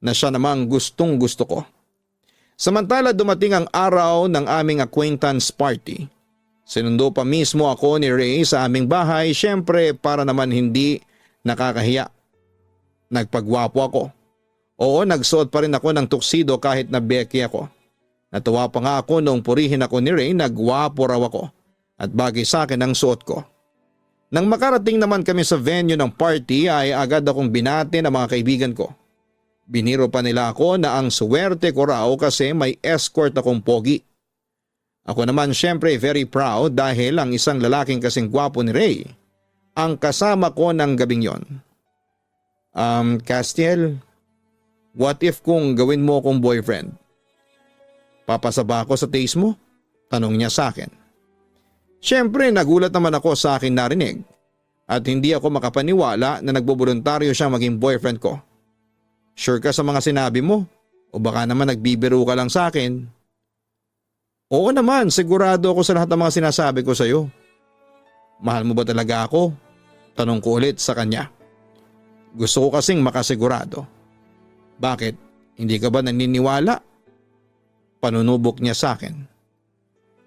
Na siya namang gustong gusto ko. Samantala dumating ang araw ng aming acquaintance party. Sinundo pa mismo ako ni Ray sa aming bahay, syempre para naman hindi nakakahiya. Nagpagwapo ako. Oo, nagsuot pa rin ako ng tuxedo kahit na beki ako. Natuwa pa nga ako noong purihin ako ni Ray, nagwapo raw ako at bagay sa akin ang suot ko. Nang makarating naman kami sa venue ng party ay agad akong binati ng mga kaibigan ko. Biniro pa nila ako na ang swerte ko raw kasi may escort akong pogi. Ako naman syempre very proud dahil ang isang lalaking kasing gwapo ni Ray ang kasama ko ng gabing yon. Castiel, what if kung gawin mo akong boyfriend? Papasaba ako sa taste mo? Tanong niya sa akin. Siyempre nagulat naman ako sa aking narinig at hindi ako makapaniwala na nagboboluntaryo siyang maging boyfriend ko. Sure ka sa mga sinabi mo? O baka naman nagbibiro ka lang sa akin? Oo naman, sigurado ako sa lahat ng mga sinasabi ko sa iyo. Mahal mo ba talaga ako? Tanong ko ulit sa kanya. Gusto ko kasing makasigurado. Bakit? Hindi ka ba naniniwala? Panunubok niya sa akin.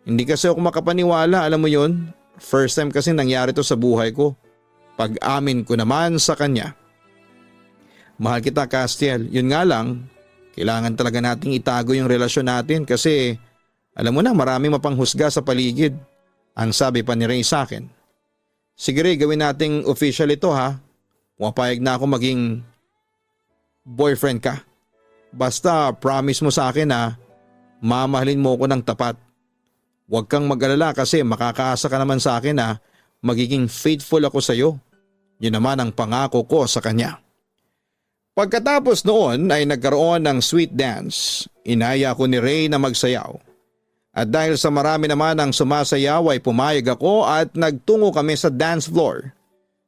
Hindi kasi ako makapaniwala, alam mo yon. First time kasi nangyari to sa buhay ko. Pag-amin ko naman sa kanya. Mahal kita, Castiel. Yun nga lang, kailangan talaga nating itago yung relasyon natin kasi alam mo na maraming mapanghusga sa paligid. Ang sabi pa ni Ray sa akin. Sige Ray, gawin nating official ito ha. Pumapayag na ako maging boyfriend ka. Basta promise mo sa akin na mamahalin mo ko ng tapat. Huwag kang mag-alala kasi makakaasa ka naman sa akin na magiging faithful ako sa iyo. Yun naman ang pangako ko sa kanya. Pagkatapos noon ay nagkaroon ng sweet dance. Inaya ko ni Ray na magsayaw. At dahil sa marami naman ang sumasayaw ay pumayag ako at nagtungo kami sa dance floor.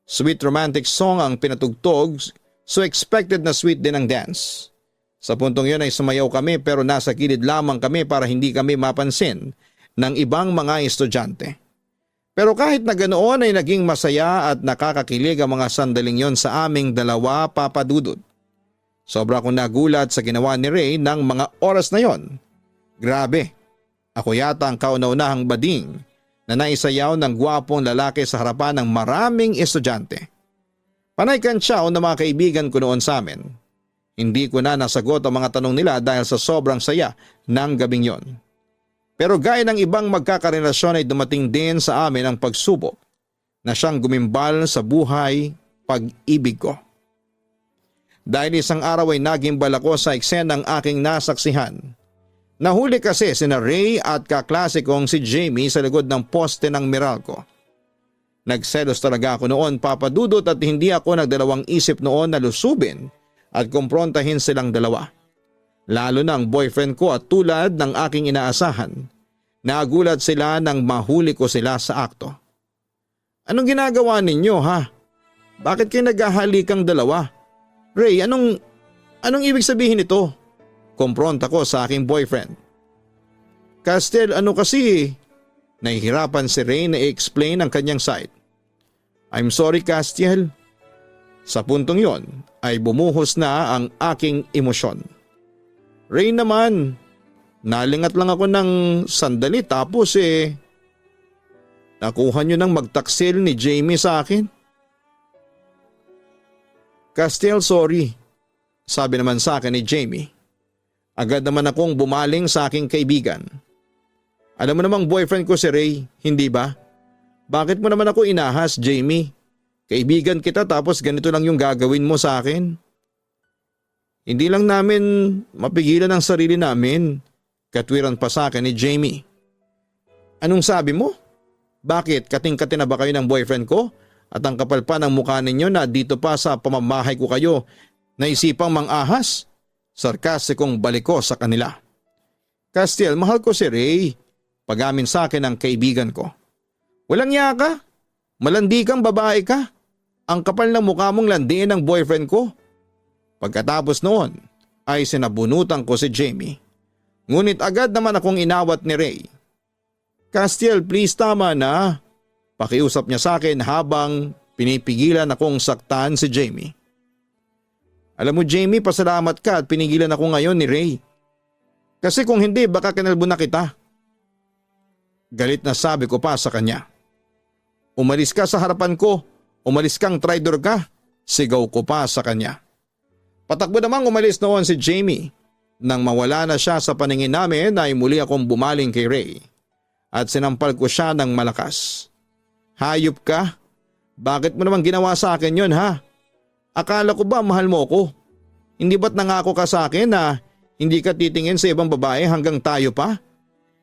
Sweet romantic song ang pinatugtog, so expected na sweet din ang dance. Sa puntong yun ay sumayaw kami pero nasa kilid lamang kami para hindi kami mapansin ng ibang mga estudyante. Pero kahit na ganoon ay naging masaya at nakakakilig ang mga sandaling yon sa aming dalawa, Papa Dudut. Sobra akong nagulat sa ginawa ni Ray ng mga oras na yon. Grabe, ako yata ang kauna-unahang bading na naisayaw ng gwapong lalaki sa harapan ng maraming estudyante. Panay kantsaw ng mga kaibigan ko noon sa amin. Hindi ko na nasagot ang mga tanong nila dahil sa sobrang saya ng gabing yon. Pero gaya ng ibang magkakarelasyon ay dumating din sa amin ang pagsubok na siyang gumimbal sa buhay pag-ibig ko. Dahil isang araw ay nagimbal ako sa eksenang aking nasaksihan. Nahuli kasi sina Ray at kaklase kong si Jamie sa likod ng poste ng Meralco. Nagselos talaga ako noon, Papa Dudut, at hindi ako nagdalawang isip noon na lusubin at kumprontahin silang dalawa. Lalo na ang boyfriend ko at tulad ng aking inaasahan, nagulat sila nang mahuli ko sila sa akto. Anong ginagawa ninyo ha? Bakit kayo naghahalikang dalawa? Ray, anong ibig sabihin nito? Kumpronta ko sa aking boyfriend. Castel, ano kasi? Nahihirapan si Ray na i-explain ang kanyang side. I'm sorry, Castiel. Sa puntong yon ay bumuhos na ang aking emosyon. Ray naman, nalingat lang ako ng sandali tapos nakuha nyo nang magtaksil ni Jamie sa akin. Castiel, sorry. Sabi naman sa akin ni Jamie. Agad naman akong bumaling sa aking kaibigan. Alam mo namang boyfriend ko si Ray, hindi ba? Bakit mo naman ako inahas, Jamie? Kaibigan kita tapos ganito lang yung gagawin mo sa akin. Hindi lang namin mapigilan ang sarili namin, katwiran pa sa akin ni Jamie. Anong sabi mo? Bakit kating-kati na ba kayo ng boyfriend ko? At ang kapal pa ng mukha ninyo na dito pa sa pamamahay ko kayo naisipang mang-ahas? Sarkastikong balik ko sa kanila. Castiel, mahal ko si Ray. Pag-amin sa akin ng kaibigan ko. Walang iya ka? Malandi kang babae ka? Ang kapal ng mukha mong landiin ng boyfriend ko. Pagkatapos noon ay sinabunutan ko si Jamie. Ngunit agad naman akong inawat ni Ray. Castiel, please tama na. Pakiusap niya sa akin habang pinipigilan akong saktan si Jamie. Alam mo Jamie, pasalamat ka at pinigilan ako ngayon ni Ray. Kasi kung hindi baka kinalbo na kita. Galit na sabi ko pa sa kanya. Umalis ka sa harapan ko, umalis kang traitor ka, sigaw ko pa sa kanya. Patakbo namang umalis noon si Jamie. Nang mawala na siya sa paningin namin ay muli akong bumaling kay Ray at sinampal ko siya ng malakas. Hayop ka? Bakit mo naman ginawa sa akin yun ha? Akala ko ba mahal mo ko? Hindi ba't nangako ka sa akin na hindi ka titingin sa ibang babae hanggang tayo pa?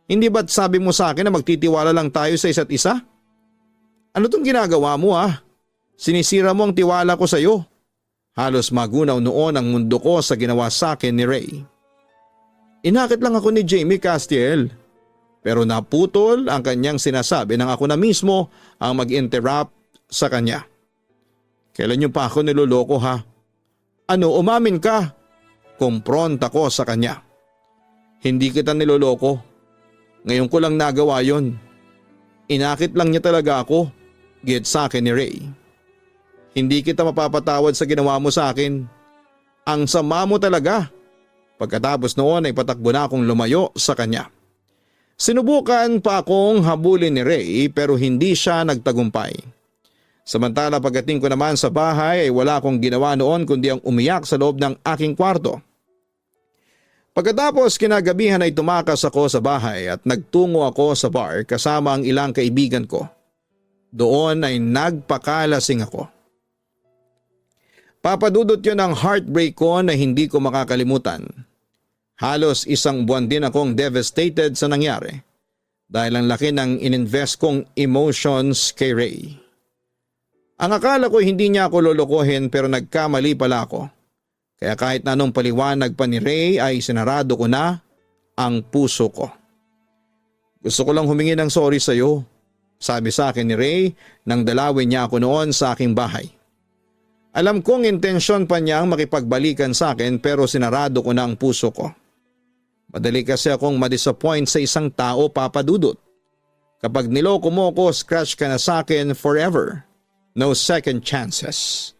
Hindi ba't sabi mo sa akin na magtitiwala lang tayo sa isa't isa? Ano tong ginagawa mo ha? Sinisira mo ang tiwala ko sa iyo. Halos magunaw noon ang mundo ko sa ginawa sa akin ni Ray. Inakit lang ako ni Jamie, Castiel. Pero naputol ang kanyang sinasabi nang ako na mismo ang mag-interrupt sa kanya. Kailan niyo pa ako niloloko ha? Ano, umamin ka? Kumpronta ko sa kanya. Hindi kita niloloko. Ngayon ko lang nagawa yon. Inakit lang niya talaga ako. Get sa akin ni Ray. Hindi kita mapapatawad sa ginawa mo sa akin. Ang sama mo talaga. Pagkatapos noon ay patakbo na akong lumayo sa kanya. Sinubukan pa akong habulin ni Ray pero hindi siya nagtagumpay. Samantala pagdating ko naman sa bahay ay wala akong ginawa noon kundi ang umiyak sa loob ng aking kwarto. Pagkatapos kinagabihan ay tumakas ako sa bahay at nagtungo ako sa bar kasama ang ilang kaibigan ko. Doon ay nagpakalasing ako. Papadudot yun ang heartbreak ko na hindi ko makakalimutan. Halos isang buwan din akong devastated sa nangyari dahil ang laki ng ininvest kong emotions kay Ray. Ang akala ko hindi niya ako lolokohin pero nagkamali pala ako. Kaya kahit na anong paliwanag pa ni Ray ay sinarado ko na ang puso ko. Gusto ko lang humingi ng sorry sa iyo, sabi sa akin ni Ray nang dalawin niya ako noon sa aking bahay. Alam kong intensyon pa niyang makipagbalikan sa akin pero sinarado ko na ang puso ko. Madali kasi akong madisappoint sa isang tao, Papadudot. Kapag niloko mo ko, scratch ka na sa akin forever. No second chances.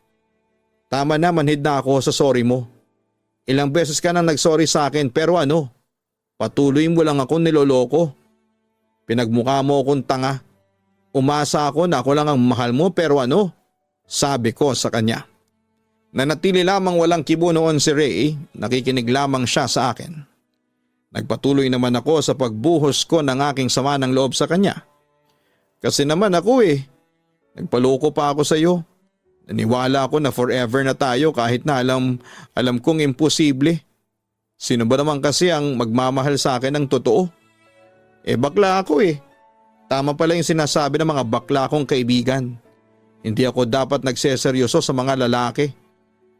Tama na, manhid na ako sa sorry mo. Ilang beses ka nang nagsorry sa akin pero ano? Patuloy mo lang ako niloloko. Pinagmukha mo akong tanga. Umasa ako na ako lang ang mahal mo pero ano? Sabi ko sa kanya. Nanatili lamang walang kibo noon si Ray, nakikinig lamang siya sa akin. Nagpatuloy naman ako sa pagbuhos ko ng aking sama ng loob sa kanya. Kasi naman ako nagpaloko pa ako sa iyo. Naniwala ako na forever na tayo kahit na alam kong imposible. Sino ba naman kasi ang magmamahal sa akin ng totoo? Bakla ako Tama pala yung sinasabi ng mga bakla kong kaibigan. Hindi ako dapat nagseseryoso sa mga lalaki.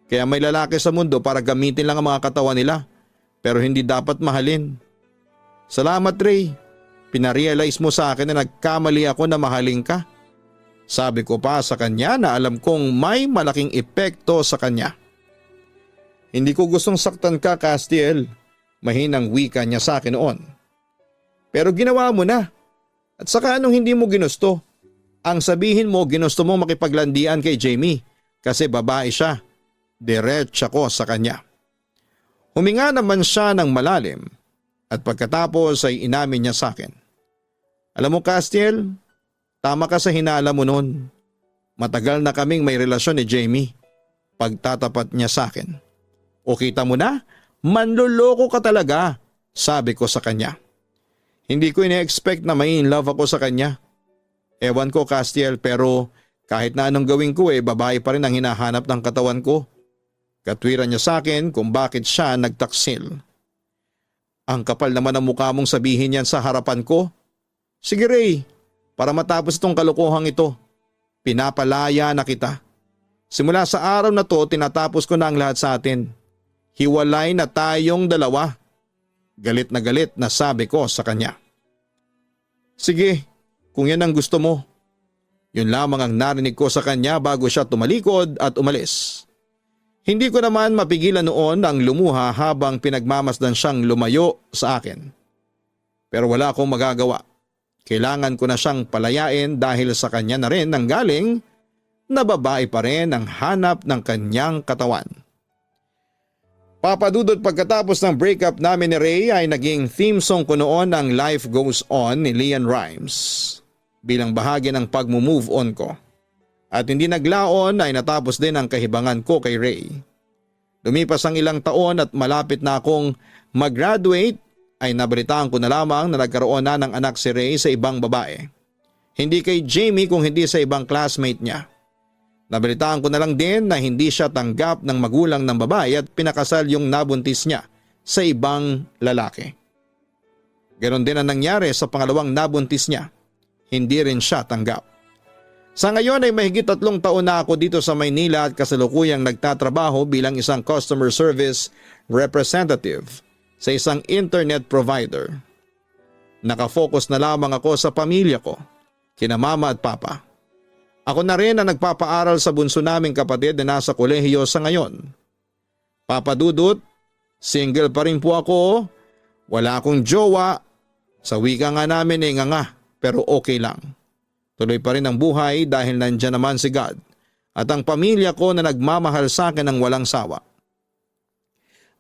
Kaya may lalaki sa mundo para gamitin lang ang mga katawan nila, pero hindi dapat mahalin. Salamat Ray, pinarealize mo sa akin na nagkamali ako na mahalin ka. Sabi ko pa sa kanya na alam kong may malaking epekto sa kanya. Hindi ko gustong saktan ka, Castiel. Mahinang wika niya sa akin noon. Pero ginawa mo na. At saka anong hindi mo ginusto? Ang sabihin mo ginusto mo makipaglandian kay Jamie kasi babae siya. Diretsa ko sa kanya. Huminga naman siya ng malalim at pagkatapos ay inamin niya sa akin. Alam mo Castiel, tama ka sa hinala mo noon. Matagal na kaming may relasyon ni Jamie. Pagtatapat niya sa akin. O kita mo na, manloloko ka talaga, sabi ko sa kanya. Hindi ko ine-expect na may in love ako sa kanya. Ewan ko Castiel pero kahit na anong gawin ko babae pa rin ang hinahanap ng katawan ko. Katwiran niya sa akin kung bakit siya nagtaksil. Ang kapal naman ng mukha mong sabihin yan sa harapan ko. Sige Ray, para matapos itong kalokohang ito, pinapalaya na kita. Simula sa araw na to tinatapos ko na ang lahat sa atin. Hiwalay na tayong dalawa. Galit na sabi ko sa kanya. Sige, kung yan ang gusto mo. Yun lamang ang narinig ko sa kanya bago siya tumalikod at umalis. Hindi ko naman mapigilan noon ang lumuha habang pinagmamasdan siyang lumayo sa akin. Pero wala akong magagawa. Kailangan ko na siyang palayain dahil sa kanya na rin nanggaling na babae pa rin ang hanap ng kanyang katawan. Papadudot pagkatapos ng breakup namin ni Ray ay naging theme song ko noon ang Life Goes On ni Leon Rimes bilang bahagi ng pag-move on ko. At hindi naglaon ay natapos din ang kahibangan ko kay Ray. Lumipas ang ilang taon at malapit na akong mag-graduate ay nabalitaan ko na lamang na nagkaroon na ng anak si Ray sa ibang babae. Hindi kay Jamie kung hindi sa ibang classmate niya. Nabalitaan ko na lang din na hindi siya tanggap ng magulang ng babae at pinakasal yung nabuntis niya sa ibang lalaki. Ganon din ang nangyari sa pangalawang nabuntis niya. Hindi rin siya tanggap. Sa ngayon ay mahigit 3 taon na ako dito sa Maynila at kasalukuyang nagtatrabaho bilang isang customer service representative sa isang internet provider. Nakafocus na lamang ako sa pamilya ko, kina mama at papa. Ako na rin ang nagpapaaral sa bunso naming kapatid na nasa kolehiyo sa ngayon. Papadudot, single pa rin po ako, wala akong jowa, sa wika nga namin nga pero okay lang. Tuloy pa rin ang buhay dahil nandiyan naman si God at ang pamilya ko na nagmamahal sa akin ng walang sawa.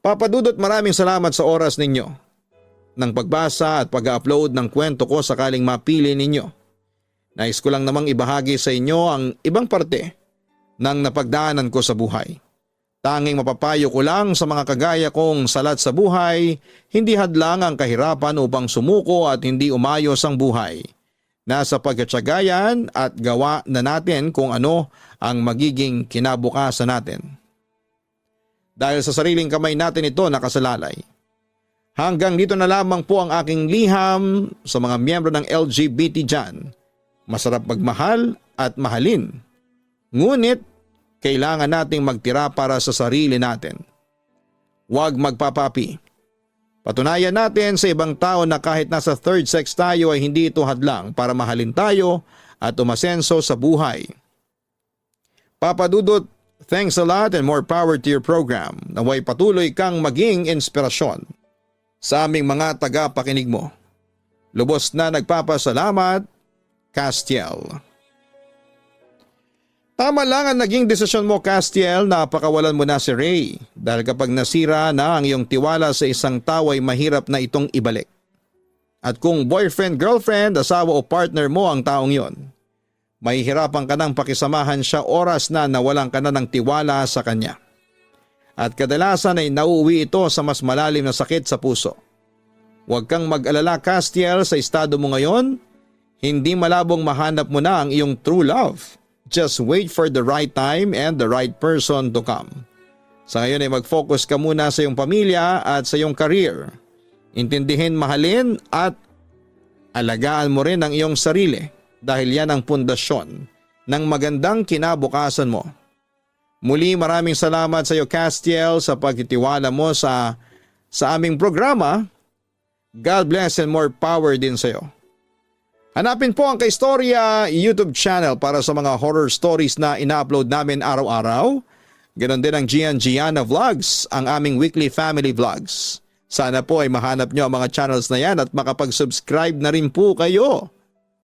Papadudot, maraming salamat sa oras ninyo ng pagbasa at pag-upload ng kwento ko sakaling mapili ninyo. Nais ko lang namang ibahagi sa inyo ang ibang parte ng napagdaanan ko sa buhay. Tanging mapapayo ko lang sa mga kagaya kong salat sa buhay, hindi hadlang ang kahirapan upang sumuko at hindi umayos ang buhay. Nasa pagkatsagayan at gawa na natin kung ano ang magiging kinabukasan natin. Dahil sa sariling kamay natin ito nakasalalay. Hanggang dito na lamang po ang aking liham sa mga miyembro ng LGBT dyan. Masarap magmahal at mahalin. Ngunit kailangan nating magtira para sa sarili natin. Huwag magpapapi. Patunayan natin sa ibang tao na kahit nasa third sex tayo ay hindi ito hadlang para mahalin tayo at umasenso sa buhay. Papadudot, thanks a lot and more power to your program. Naway patuloy kang maging inspirasyon sa aming mga taga-pakinig mo. Lubos na nagpapasalamat, Castiel. Tama lang ang naging desisyon mo, Castiel, na pakawalan mo na si Ray dahil kapag nasira na ang iyong tiwala sa isang tao ay mahirap na itong ibalik. At kung boyfriend, girlfriend, asawa o partner mo ang taong yon, mahihirapan ka nang pakisamahan siya oras na nawalan ka na ng tiwala sa kanya. At kadalasan ay nauuwi ito sa mas malalim na sakit sa puso. Huwag kang mag-alala, Castiel, sa estado mo ngayon, hindi malabong mahanap mo na ang iyong true love. Just wait for the right time and the right person to come. Sa ngayon ay mag-focus ka muna sa iyong pamilya at sa iyong career. Intindihin, mahalin at Alagaan mo rin ang iyong sarili dahil yan ang pundasyon ng magandang kinabukasan mo. Muli maraming salamat sa iyo Castiel sa pagtitiwala mo sa aming programa. God bless and more power din sa iyo. Hanapin po ang Kaistorya YouTube channel para sa mga horror stories na ina-upload namin araw-araw. Ganon din ang Gian Gianna Vlogs, ang aming weekly family vlogs. Sana po ay mahanap nyo ang mga channels na yan at makapag-subscribe na rin po kayo